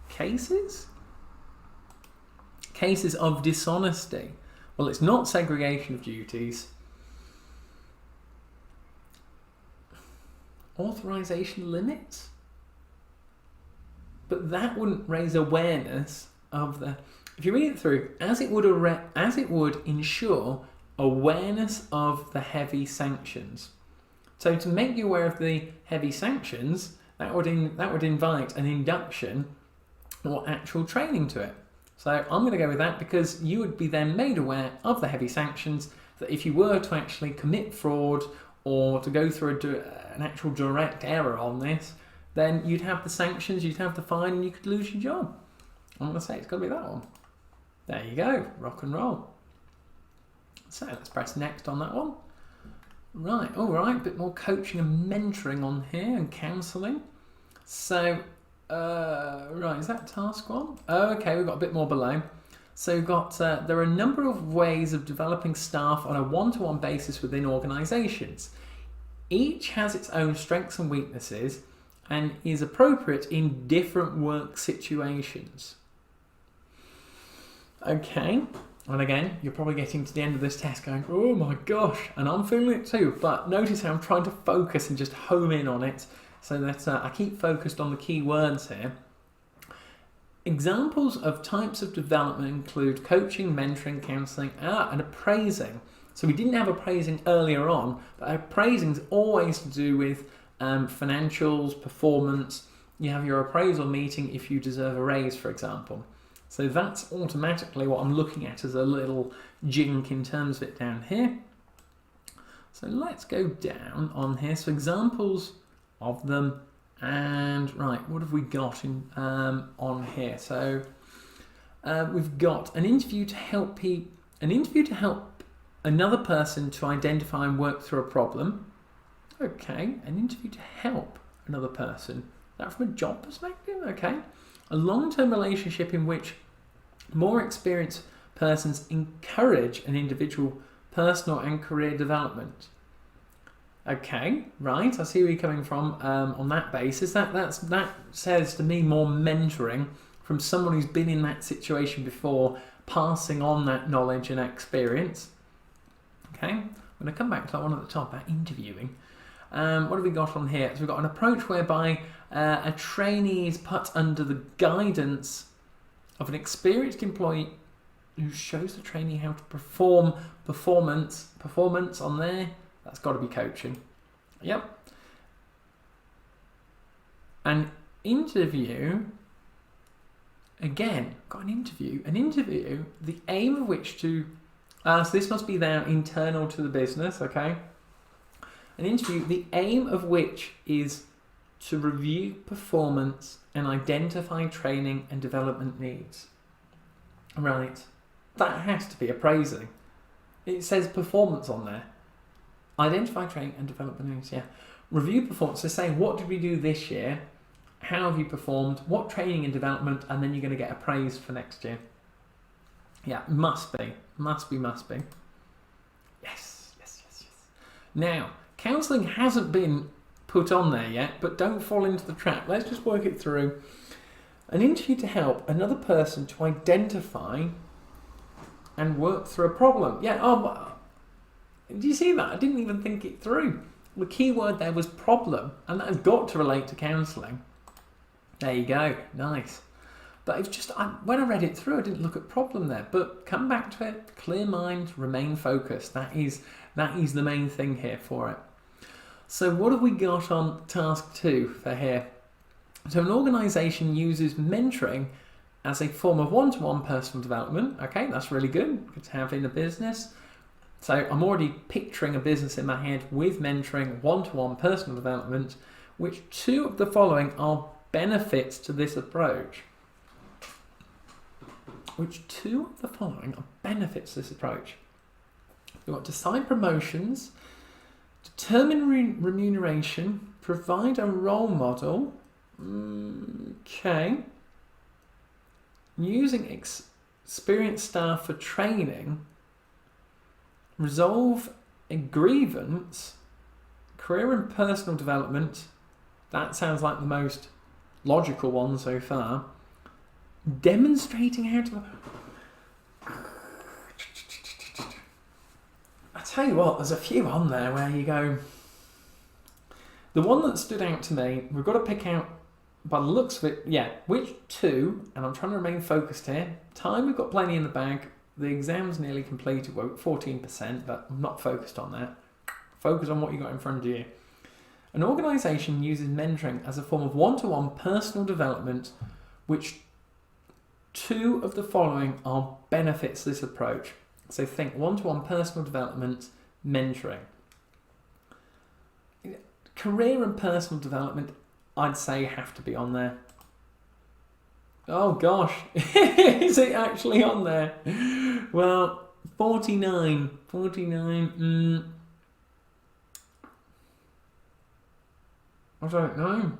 cases of dishonesty. Well, it's not segregation of duties. Authorization limits? But that wouldn't raise awareness of the... If you read it through, as it would ensure awareness of the heavy sanctions. So to make you aware of the heavy sanctions, that would invite an induction or actual training to it. So I'm going to go with that because you would be then made aware of the heavy sanctions, that if you were to actually commit fraud or to go through an actual direct error on this, then you'd have the sanctions, you'd have the fine, and you could lose your job. I'm going to say it's got to be that one. There you go, rock and roll. So let's press next on that one. Right, all right, a bit more coaching and mentoring on here and counselling. So, right, is that task one? Oh, okay, we've got a bit more below. So we've got, there are a number of ways of developing staff on a one-to-one basis within organisations. Each has its own strengths and weaknesses and is appropriate in different work situations. Okay, and again, you're probably getting to the end of this test going, oh my gosh, and I'm feeling it too, but notice how I'm trying to focus and just home in on it so that I keep focused on the key words here. Examples of types of development include coaching, mentoring, counselling, and appraising. So we didn't have appraising earlier on, but appraising is always to do with financials, performance, you have your appraisal meeting if you deserve a raise, for example. So that's automatically what I'm looking at as a little jink in terms of it down here. So let's go down on here. So examples of them, and right, what have we got in on here? So we've got an interview to help another person to identify and work through a problem. Okay, an interview to help another person. That from a job perspective, okay. A long-term relationship in which more experienced persons encourage an individual personal and career development. Okay, right, I see where you're coming from on that basis. That says to me more mentoring from someone who's been in that situation before, passing on that knowledge and experience. Okay, I'm going to come back to that one at the top about interviewing. What have we got on here? So we've got an approach whereby a trainee is put under the guidance of an experienced employee who shows the trainee how to performance on there. That's got to be coaching. Yep. An interview. Again, got an interview. The aim of which to... so this must be now internal to the business, okay? An interview, the aim of which is to review performance and identify training and development needs. Right. That has to be appraising. It says performance on there. Identify training and development needs, yeah. Review performance, so saying what did we do this year? How have you performed? What training and development? And then you're going to get appraised for next year. Yeah, must be. Yes. Now, counselling hasn't been put on there yet, but don't fall into the trap. Let's just work it through. An interview to help another person to identify and work through a problem. Yeah, do you see that? I didn't even think it through. The key word there was problem, and that has got to relate to counselling. There you go, nice. But it's just, when I read it through, I didn't look at problem there. But come back to it, clear mind, remain focused. That is the main thing here for it. So what have we got on task 2 for here? So an organisation uses mentoring as a form of one-to-one personal development. Okay, that's really good to have in a business. So I'm already picturing a business in my head with mentoring, one-to-one personal development, which 2 of the following are benefits to this approach. Which 2 of the following are benefits to this approach? We've got decide promotions, determine remuneration, provide a role model. Okay. Using experienced staff for training, resolve a grievance, career and personal development. That sounds like the most logical one so far. Demonstrating how to... I tell you what, there's a few on there where you go... The one that stood out to me, we've got to pick out, by the looks of it, yeah, which 2, and I'm trying to remain focused here. Time, we've got plenty in the bag. The exam's nearly completed, we're at 14%, but I'm not focused on that. Focus on what you got in front of you. An organisation uses mentoring as a form of one-to-one personal development, which 2 of the following are benefits to this approach. So think one-to-one personal development, mentoring. Career and personal development, I'd say have to be on there. Oh gosh, is it actually on there? Well, 49. I don't know.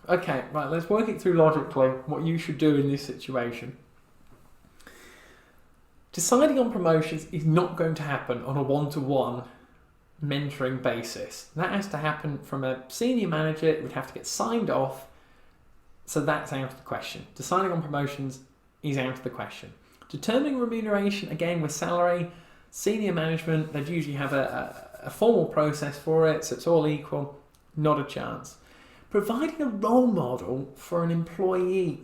Okay, right, let's work it through logically, what you should do in this situation. Deciding on promotions is not going to happen on a one-to-one mentoring basis. That has to happen from a senior manager. It would have to get signed off. So that's out of the question. Deciding on promotions is out of the question. Determining remuneration, again with salary, senior management, they'd usually have a formal process for it, so it's all equal, not a chance. Providing a role model for an employee,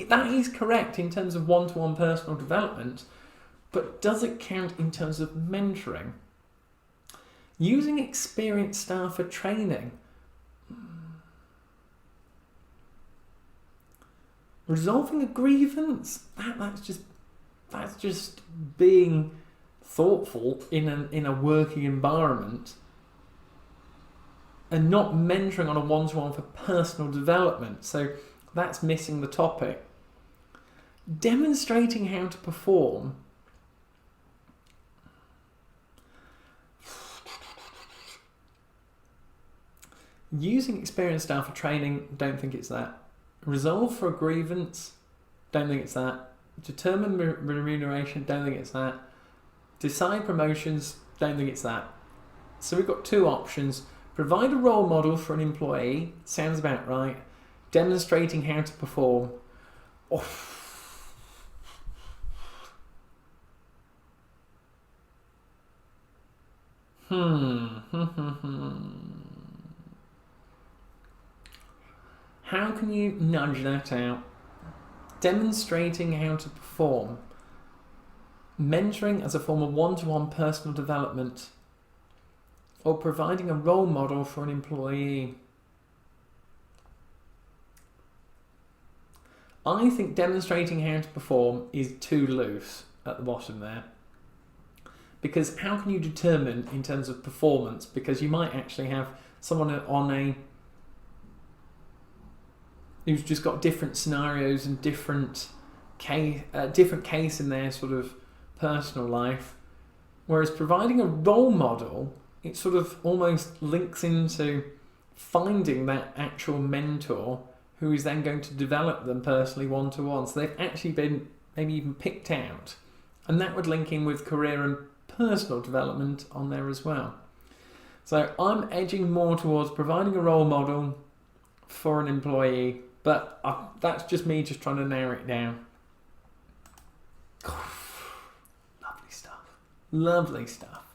that is correct in terms of one-to-one personal development, but does it count in terms of mentoring? Using experienced staff for training. Resolving a grievance, that's just being thoughtful in a working environment, and not mentoring on a one-to-one for personal development. So that's missing the topic. Demonstrating how to perform. Using experienced staff for training, don't think it's that. Resolve for a grievance, don't think it's that. Determine remuneration, don't think it's that. Decide promotions, don't think it's that. So we've got two options. Provide a role model for an employee, sounds about right. Demonstrating how to perform. Oh. How can you nudge that out? Demonstrating how to perform. Mentoring as a form of one-to-one personal development. Or providing a role model for an employee. I think demonstrating how to perform is too loose at the bottom there. Because how can you determine in terms of performance? Because you might actually have someone who's just got different scenarios and different case in their sort of personal life. Whereas providing a role model, it sort of almost links into finding that actual mentor who is then going to develop them personally one-to-one. So they've actually been maybe even picked out. And that would link in with career and personal development on there as well. So I'm edging more towards providing a role model for an employee, but that's just me just trying to narrow it down. Lovely stuff. Lovely stuff.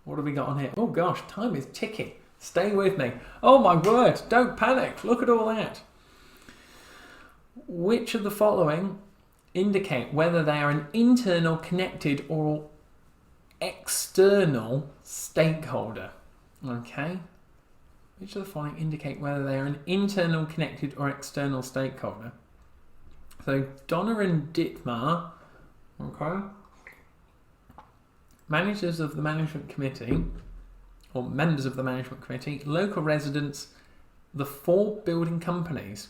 What have we got on here? Oh gosh, time is ticking. Stay with me. Oh my word, don't panic. Look at all that. Which of the following indicate whether they are an internal, connected, or external stakeholder? Okay. Which of the following indicate whether they are an internal, connected, or external stakeholder? So Donna and Dietmar, okay, managers of the management committee, or members of the management committee, local residents, the 4 building companies.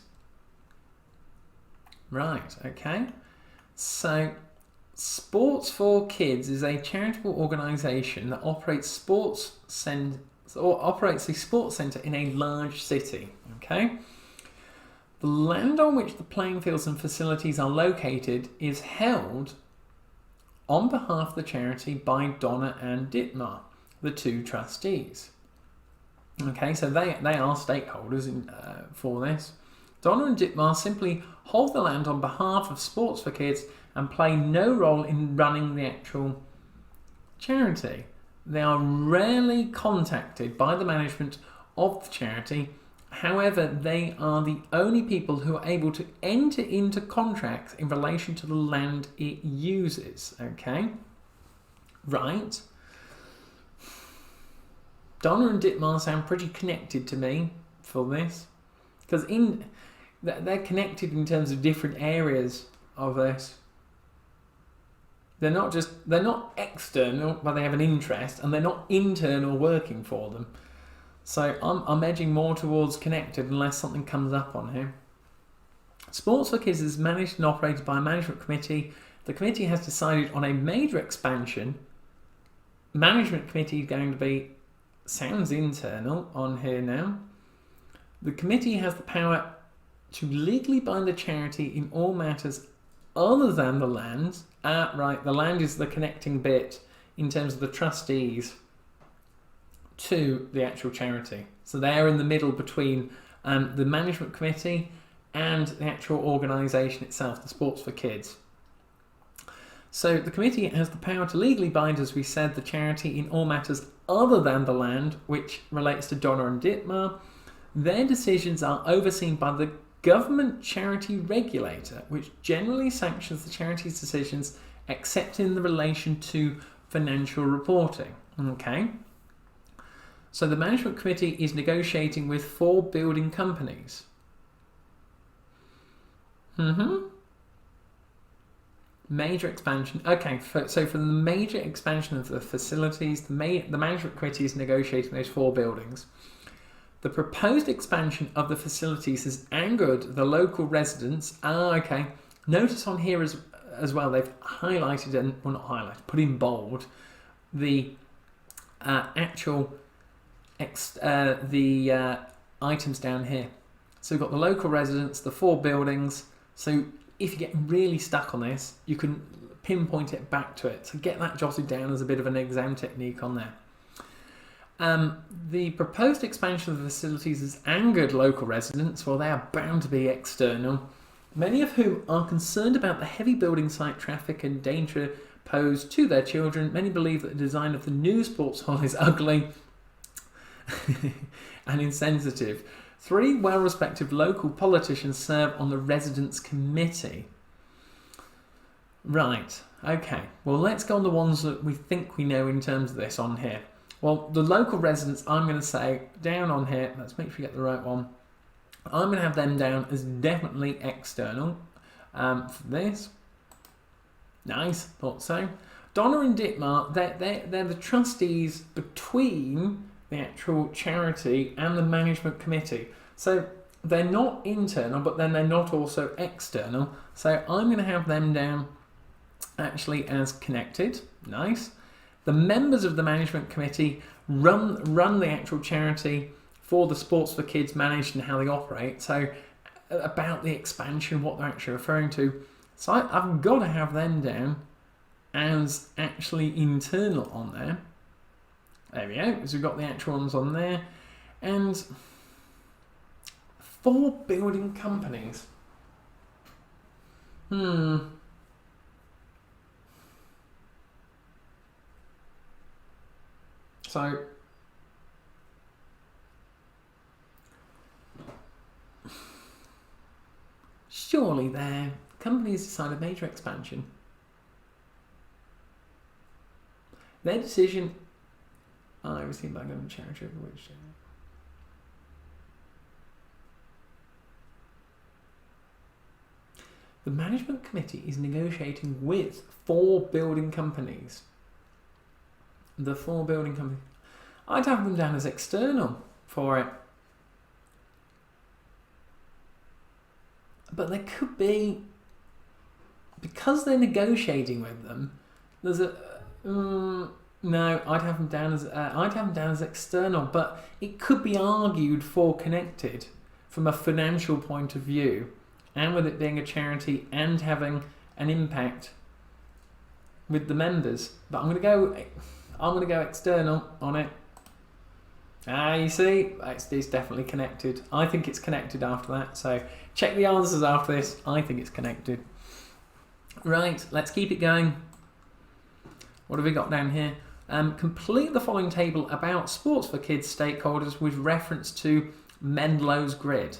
Right, okay. So Sports for Kids is a charitable organisation that operates a sports centre in a large city. Okay. The land on which the playing fields and facilities are located is held on behalf of the charity by Donna and Dietmar, the 2 trustees. Okay, so they are stakeholders for this. Donna and Dietmar simply hold the land on behalf of Sports for Kids and play no role in running the actual charity. They are rarely contacted by the management of the charity. However, they are the only people who are able to enter into contracts in relation to the land it uses. Okay? Right. Donna and Dietmar sound pretty connected to me for this. Because they're connected in terms of different areas of this. They're not external, but they have an interest, and they're not internal working for them. So I'm edging more towards connected unless something comes up on here. Sports for Kids is managed and operated by a management committee. The committee has decided on a major expansion. Management committee is going to be, sounds internal on here now. The committee has the power to legally bind the charity in all matters other than the land. Right, the land is the connecting bit in terms of the trustees to the actual charity. So they're in the middle between the management committee and the actual organisation itself, the Sports for Kids. So the committee has the power to legally bind, as we said, the charity in all matters other than the land, which relates to Donna and Dietmar. Their decisions are overseen by the government charity regulator, which generally sanctions the charity's decisions except in the relation to financial reporting. Okay. So the management committee is negotiating with 4 building companies. Major expansion. Okay, so for the major expansion of the facilities, the management committee is negotiating those 4 buildings. The proposed expansion of the facilities has angered the local residents. Okay. Notice on here as well, they've highlighted and, well, not highlighted, put in bold the actual items down here. So we've got the local residents, the 4 buildings. So if you get really stuck on this, you can pinpoint it back to it. So get that jotted down as a bit of an exam technique on there. The proposed expansion of the facilities has angered local residents. Well, they are bound to be external, many of whom are concerned about the heavy building site traffic and danger posed to their children. Many believe that the design of the new sports hall is ugly and insensitive. 3 well-respected local politicians serve on the residents' committee. Right, okay. Well, let's go on the ones that we think we know in terms of this on here. Well, the local residents, I'm going to say, down on here, let's make sure you get the right one. I'm going to have them down as definitely external for this. Nice, thought so. Donna and Dietmar, they're the trustees between the actual charity and the management committee. So they're not internal, but then they're not also external. So I'm going to have them down actually as connected. Nice. The members of the management committee run the actual charity for the Sports for Kids managed and how they operate. So about the expansion, what they're actually referring to. So I've got to have them down as actually internal on there. There we go, because we've got the actual ones on there. And 4 building companies. So surely their companies decided major expansion. Their decision, I received by government charity over which the management committee is negotiating with 4 building companies. The 4 building companies. I'd have them down as external for it. But there could be, because they're negotiating with them, there's a no, I'd have them down as external, but it could be argued for connected from a financial point of view, and with it being a charity and having an impact with the members. But I'm going to go external on it. You see, it's definitely connected. I think it's connected after that. So check the answers after this. I think it's connected. Right, let's keep it going. What have we got down here? Complete the following table about Sports for Kids stakeholders with reference to Menlo's grid.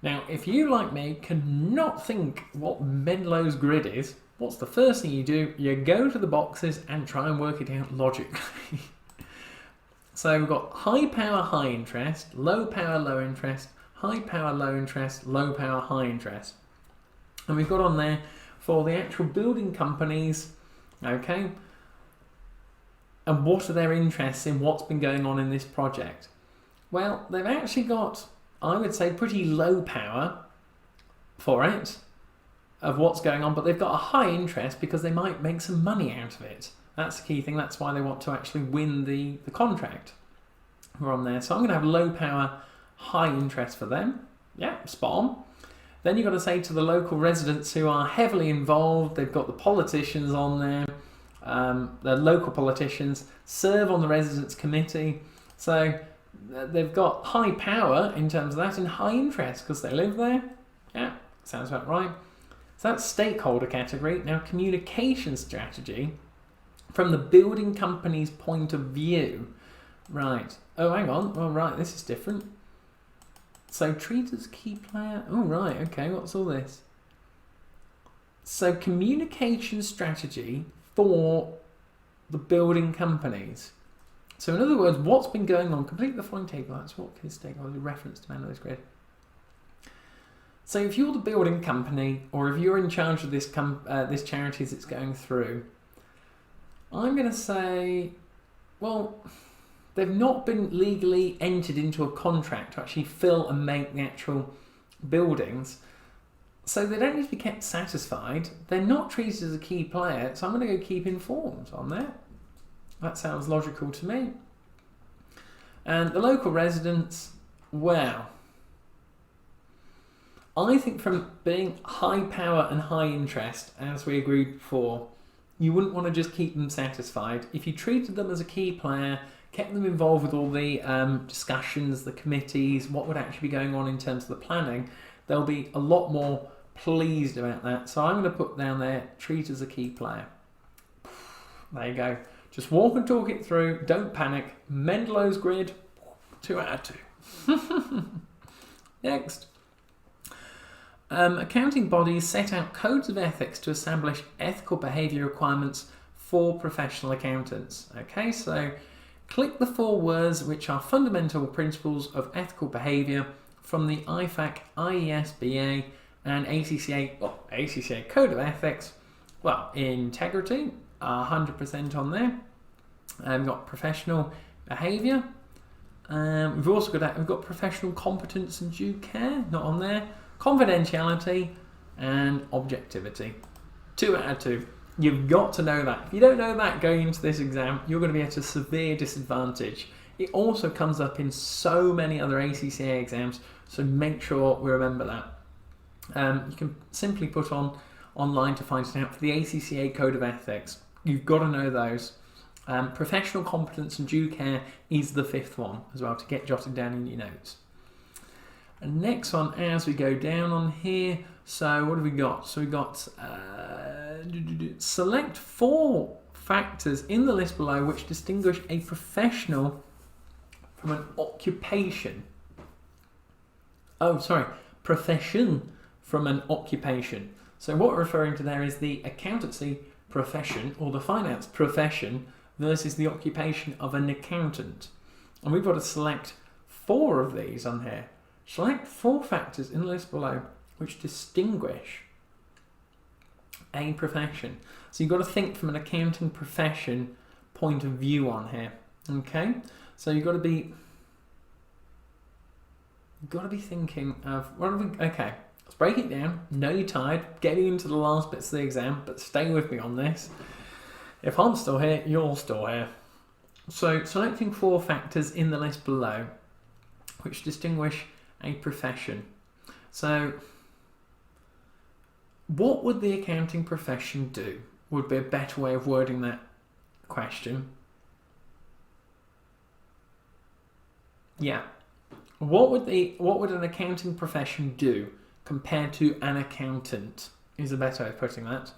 Now, if you, like me, cannot think what Menlo's grid is, what's the first thing you do? You go to the boxes and try and work it out logically. So we've got high power, high interest, low power, low interest, high power, low interest, low power, high interest. And we've got on there for the actual building companies, okay, and what are their interests in what's been going on in this project. Well, they've actually got, I would say, pretty low power for it, of what's going on, but they've got a high interest because they might make some money out of it. That's the key thing. That's why they want to actually win the contract. We're on there. So I'm going to have low power, high interest for them. Yeah, spot on. Then you've got to say to the local residents who are heavily involved, they've got the politicians on there, the local politicians serve on the residents committee. So they've got high power in terms of that and high interest because they live there. Yeah, sounds about right. So that's stakeholder category. Now, communication strategy from the building company's point of view. Right. Oh, hang on. Oh, right. This is different. So treat as key player. Oh, right. Okay. What's all this? So communication strategy for the building companies. So in other words, what's been going on? Complete the following table. That's what his stakeholder reference to Menlo's grid. So if you're the building company, or if you're in charge of this this charity that's going through, I'm going to say, well, they've not been legally entered into a contract to actually fill and make the actual buildings, so they don't need to be kept satisfied. They're not treated as a key player, so I'm going to go keep informed on that. That sounds logical to me. And the local residents, well, I think from being high power and high interest, as we agreed before, you wouldn't want to just keep them satisfied. If you treated them as a key player, kept them involved with all the discussions, the committees, what would actually be going on in terms of the planning, they'll be a lot more pleased about that. So I'm going to put down there, treat as a key player. There you go. Just walk and talk it through. Don't panic. Mendelow's grid, 2 out of 2. Next. Accounting bodies set out codes of ethics to establish ethical behaviour requirements for professional accountants. Okay, so click the 4 words which are fundamental principles of ethical behaviour from the IFAC, IESBA and ACCA, ACCA Code of Ethics. Well, integrity, 100% on there. We've got professional behaviour. We've also got professional competence and due care, not on there. Confidentiality and objectivity, 2 out of 2. You've got to know that. If you don't know that going into this exam, you're going to be at a severe disadvantage. It also comes up in so many other ACCA exams, so make sure we remember that. You can simply put online to find it out for the ACCA Code of Ethics. You've got to know those. Professional competence and due care is the 5th one as well, to get jotted down in your notes. And next one, as we go down on here, so what have we got? So we've got select 4 factors in the list below which distinguish a professional from an occupation. Oh, sorry, profession from an occupation. So what we're referring to there is the accountancy profession or the finance profession versus the occupation of an accountant. And we've got to select 4 of these on here. Select 4 factors in the list below which distinguish a profession. So you've got to think from an accounting profession point of view on here. Okay, so you've got to be thinking of what have we? Okay, let's break it down. Know you're tired, getting into the last bits of the exam, but stay with me on this. If I'm still here, you're still here. So selecting 4 factors in the list below which distinguish a profession. So what would the accounting profession do? Would be a better way of wording that question. Yeah. What would an accounting profession do compared to an accountant is a better way of putting that.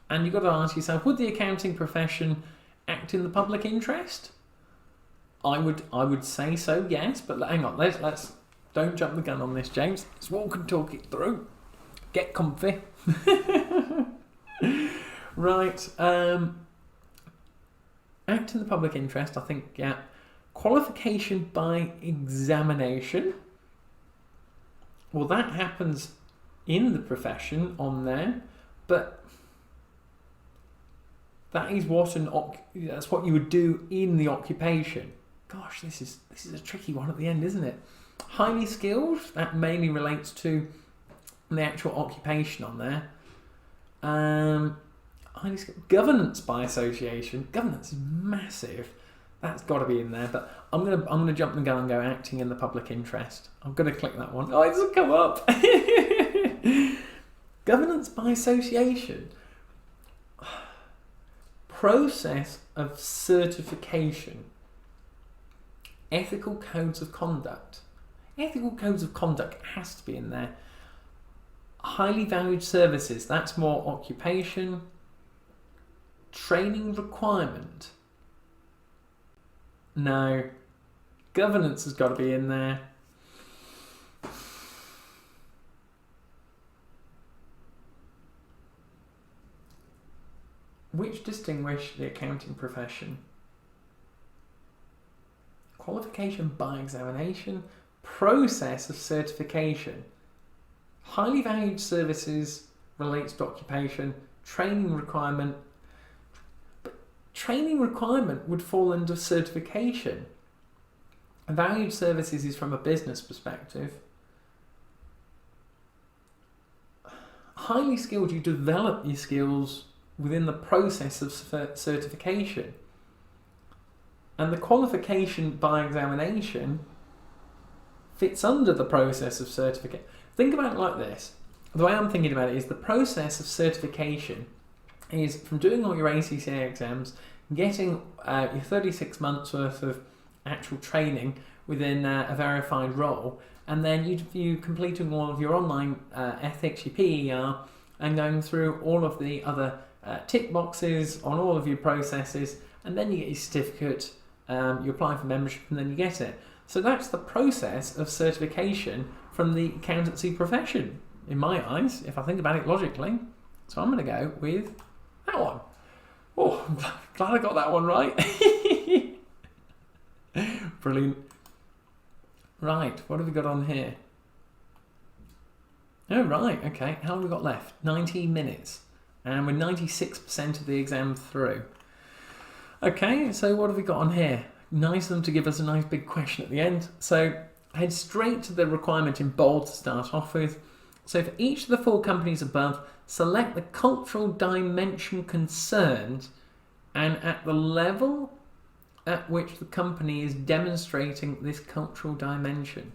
And you've got to ask yourself, would the accounting profession act in the public interest? I would say so, yes, but hang on, let's don't jump the gun on this, James. Let's walk and talk it through. Get comfy. Right. Act in the public interest, I think, yeah. Qualification by examination. Well, that happens in the profession on there, but that is that's what you would do in the occupation. Gosh, this is a tricky one at the end, isn't it? Highly skilled, that mainly relates to the actual occupation on there. Highly skilled. Governance by association. Governance is massive. That's got to be in there. But I'm gonna jump the gun and go acting in the public interest. I'm gonna click that one. Oh, it doesn't come up. Governance by association. Process of certification. Ethical codes of conduct. Ethical codes of conduct has to be in there. Highly valued services, that's more occupation. Training requirement. No. Governance has got to be in there. Which distinguish the accounting profession? Qualification by examination. Process of certification. Highly valued services relates to occupation, training requirement. But training requirement would fall under certification. Valued services is from a business perspective. Highly skilled, you develop your skills within the process of certification. And the qualification by examination fits under the process of certification. Think about it like this. The way I'm thinking about it is the process of certification is from doing all your ACCA exams, getting your 36 months worth of actual training within a verified role, and then you completing all of your online ethics, your PER, and going through all of the other tick boxes on all of your processes, and then you get your certificate, you apply for membership, and then you get it. So that's the process of certification from the accountancy profession, in my eyes, if I think about it logically. So I'm going to go with that one. Oh, I'm glad I got that one right. Brilliant. Right, what have we got on here? Oh, right, okay. How have we got left? 19 minutes. And we're 96% of the exam through. Okay, so what have we got on here? Nice of them to give us a nice big question at the end. So head straight to the requirement in bold to start off with. So for each of the 4 companies above, select the cultural dimension concerned and at the level at which the company is demonstrating this cultural dimension.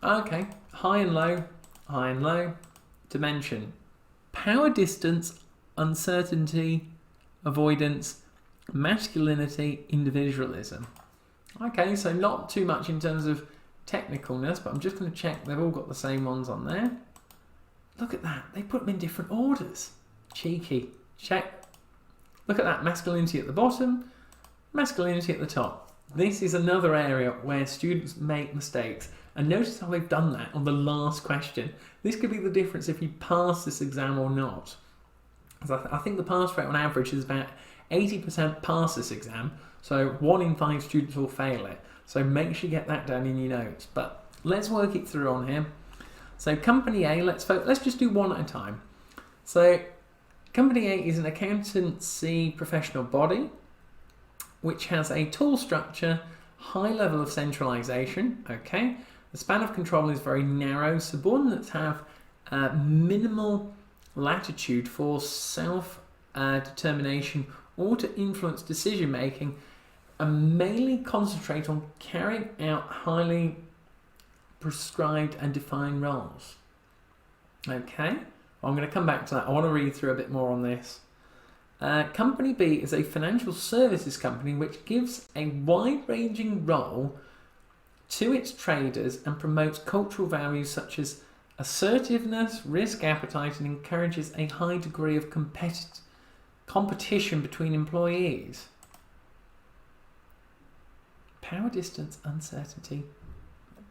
Okay, high and low, dimension. Power distance, uncertainty, avoidance, masculinity, individualism. Okay, so not too much in terms of technicalness, but I'm just going to check they've all got the same ones on there. Look at that, they put them in different orders. Cheeky. Check. Look at that, masculinity at the bottom, masculinity at the top. This is another area where students make mistakes. And notice how they've done that on the last question. This could be the difference if you pass this exam or not. I think the pass rate on average is about 80% pass this exam, so 1 in 5 students will fail it. So make sure you get that down in your notes. But let's work it through on here. So company A, let's just do one at a time. So company A is an accountancy professional body which has a tall structure, high level of centralisation, okay. The span of control is very narrow. Subordinates have minimal latitude for self-determination or to influence decision making, and mainly concentrate on carrying out highly prescribed and defined roles. Okay, I'm going to come back to that. I want to read through a bit more on this. Company B is a financial services company which gives a wide-ranging role to its traders and promotes cultural values such as assertiveness, risk appetite, and encourages a high degree of competition between employees. Power distance, uncertainty.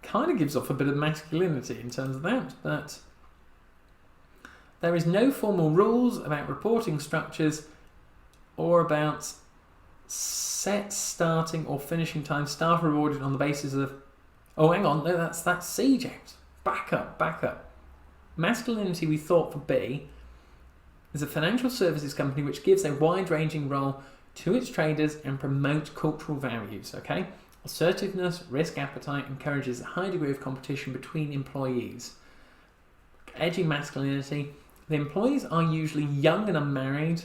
Kind of gives off a bit of masculinity in terms of that, but there is no formal rules about reporting structures or about set starting or finishing time. Staff are rewarded on the basis of... Oh, hang on, no, that's C, James. Back up. Masculinity, we thought for B, is a financial services company which gives a wide-ranging role to its traders and promotes cultural values, okay? Assertiveness, risk appetite, encourages a high degree of competition between employees. Edging masculinity, the employees are usually young and unmarried.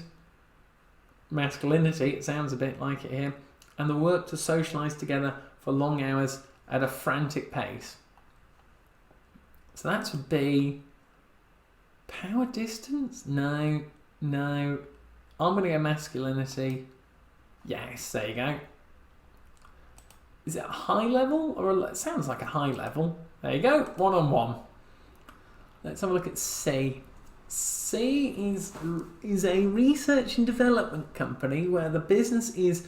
Masculinity, it sounds a bit like it here, and the work to socialise together for long hours at a frantic pace. So that's for B. Power distance? No. I'm going to go masculinity. Yes, there you go. Is it a high level? Or it sounds like a high level. There you go, 1-on-1. Let's have a look at C. C is a research and development company where the business is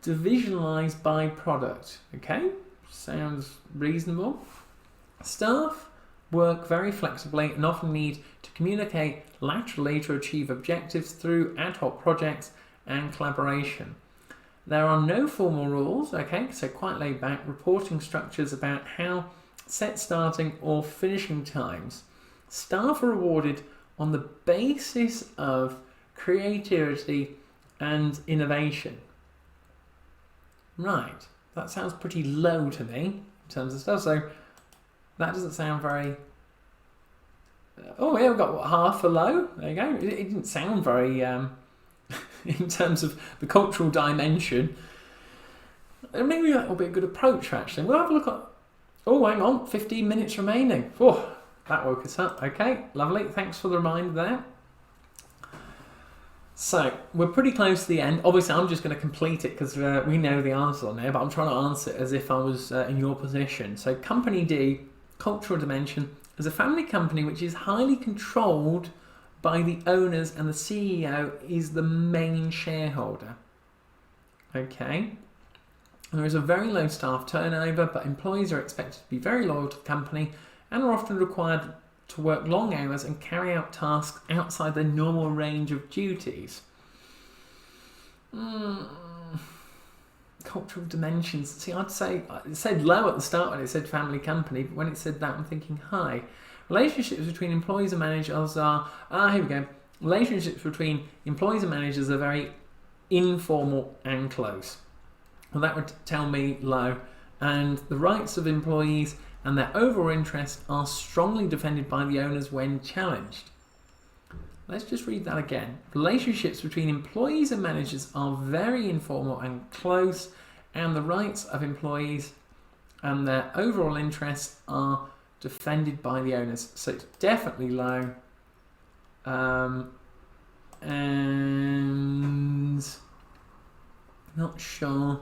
divisionalised by product. Okay, sounds reasonable. Staff work very flexibly and often need to communicate laterally to achieve objectives through ad hoc projects and collaboration. There are no formal rules, okay, so quite laid back, reporting structures about how set starting or finishing times. Staff are rewarded on the basis of creativity and innovation. Right, that sounds pretty low to me in terms of stuff, so that doesn't sound very... oh yeah, we've got what, half a low, there you go. It didn't sound very... in terms of the cultural dimension. Maybe that will be a good approach, actually. We'll have a look at... oh, hang on, 15 minutes remaining. Oh, that woke us up. Okay, lovely. Thanks for the reminder there. So, we're pretty close to the end. Obviously, I'm just going to complete it because we know the answer on there, but I'm trying to answer it as if I was in your position. So, Company D, cultural dimension, is a family company which is highly controlled by the owners, and the CEO is the main shareholder. Okay. There is a very low staff turnover, but employees are expected to be very loyal to the company and are often required to work long hours and carry out tasks outside their normal range of duties. Cultural dimensions. See, I'd say it said low at the start when it said family company, but when it said that, I'm thinking high. Relationships between employees and managers are... here we go. Relationships between employees and managers are very informal and close. Well, that would tell me low. And the rights of employees and their overall interests are strongly defended by the owners when challenged. Let's just read that again. Relationships between employees and managers are very informal and close, and the rights of employees and their overall interests are defended by the owners. So it's definitely low. And not sure.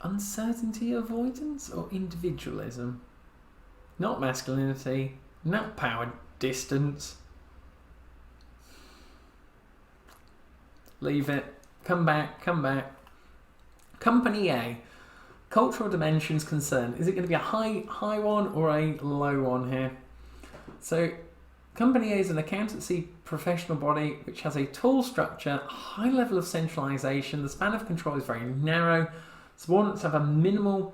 Uncertainty avoidance or individualism? Not masculinity, not power distance. Leave it. Come back. Company A. Cultural dimensions concerned. Is it going to be a high one or a low one here? So, Company A is an accountancy professional body which has a tall structure, high level of centralisation. The span of control is very narrow. Subordinates have a minimal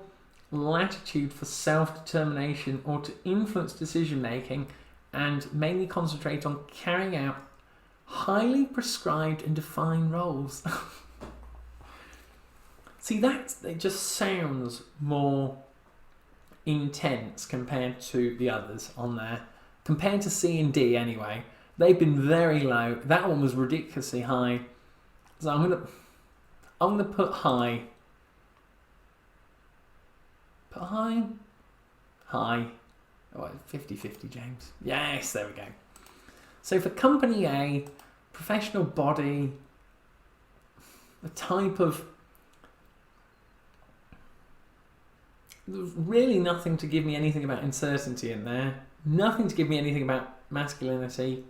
latitude for self-determination or to influence decision-making, and mainly concentrate on carrying out highly prescribed and defined roles. See, it just sounds more intense compared to the others on there. Compared to C and D anyway. They've been very low. That one was ridiculously high. So I'm gonna put high. Put high. High. Oh, 50-50, James. Yes, there we go. So for Company A, professional body, a type of... There's really nothing to give me anything about uncertainty in there. Nothing to give me anything about masculinity.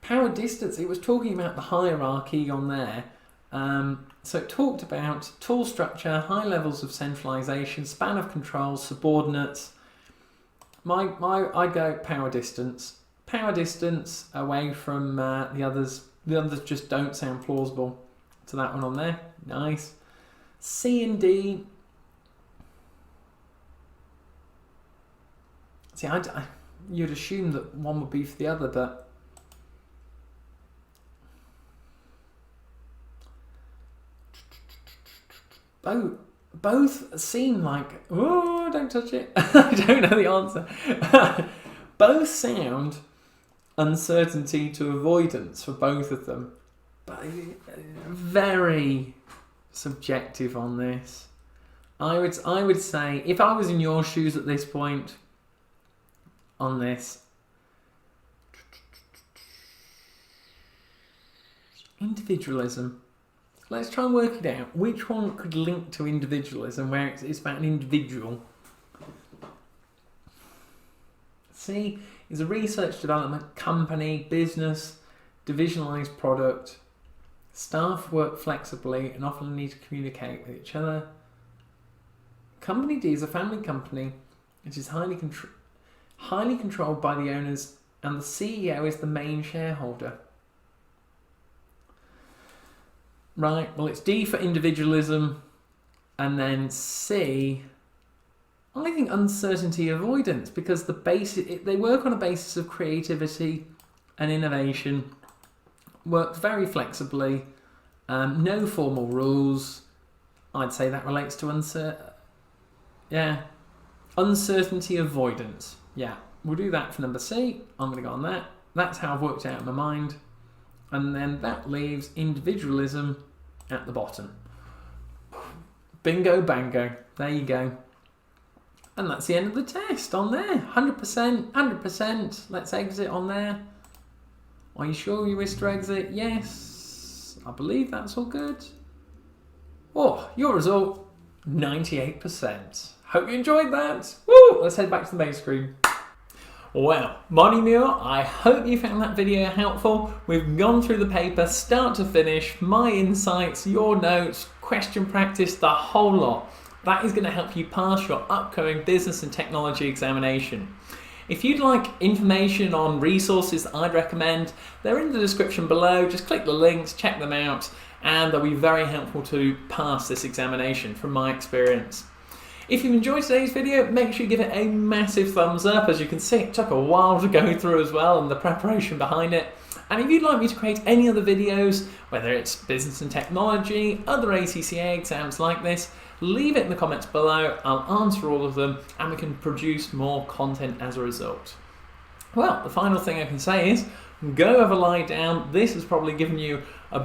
Power distance, it was talking about the hierarchy on there. So it talked about tall structure, high levels of centralisation, span of control, subordinates. I go power distance. Power distance away from the others. The others just don't sound plausible to that one on there. Nice. C and D. See, you'd assume that one would be for the other, but both seem like, oh, don't touch it. I don't know the answer. Both sound uncertainty to avoidance for both of them, but very subjective on this. I would say, if I was in your shoes at this point on this, individualism. Let's try and work it out. Which one could link to individualism, where it's about an individual? C is a research development company, business, divisionalised product. Staff work flexibly and often need to communicate with each other. Company D is a family company which is highly controlled by the owners and the CEO is the main shareholder. Right, well, it's D for individualism, and then C, I think uncertainty avoidance, because they work on a basis of creativity and innovation, work very flexibly, no formal rules. I'd say that relates to uncertainty avoidance. Yeah, we'll do that for number C. I'm going to go on that. That's how I've worked it out in my mind. And then that leaves individualism at the bottom. Bingo bango. There you go. And that's the end of the test on there. 100%, 100%. Let's exit on there. Are you sure you wish to exit? Yes. I believe that's all good. Oh, your result, 98%. Hope you enjoyed that. Woo! Let's head back to the main screen. Well, Morning Muir, I hope you found that video helpful. We've gone through the paper start to finish, my insights, your notes, question practice, the whole lot. That is going to help you pass your upcoming business and technology examination. If you'd like information on resources that I'd recommend, they're in the description below. Just click the links, check them out, and they'll be very helpful to pass this examination from my experience. If you've enjoyed today's video, make sure you give it a massive thumbs up. As you can see, it took a while to go through as well, and the preparation behind it. And if you'd like me to create any other videos, whether it's business and technology, other ACCA exams like this, leave it in the comments below. I'll answer all of them, and we can produce more content as a result. Well, the final thing I can say is, go have a lie down. This has probably given you a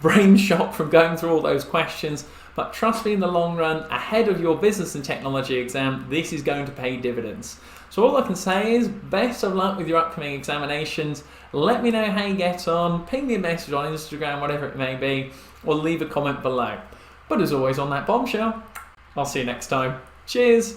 brain shock from going through all those questions, but trust me, in the long run, ahead of your business and technology exam, this is going to pay dividends. So all I can say is, best of luck with your upcoming examinations. Let me know how you get on, ping me a message on Instagram, whatever it may be, or leave a comment below. But as always, on that bombshell, I'll see you next time. Cheers!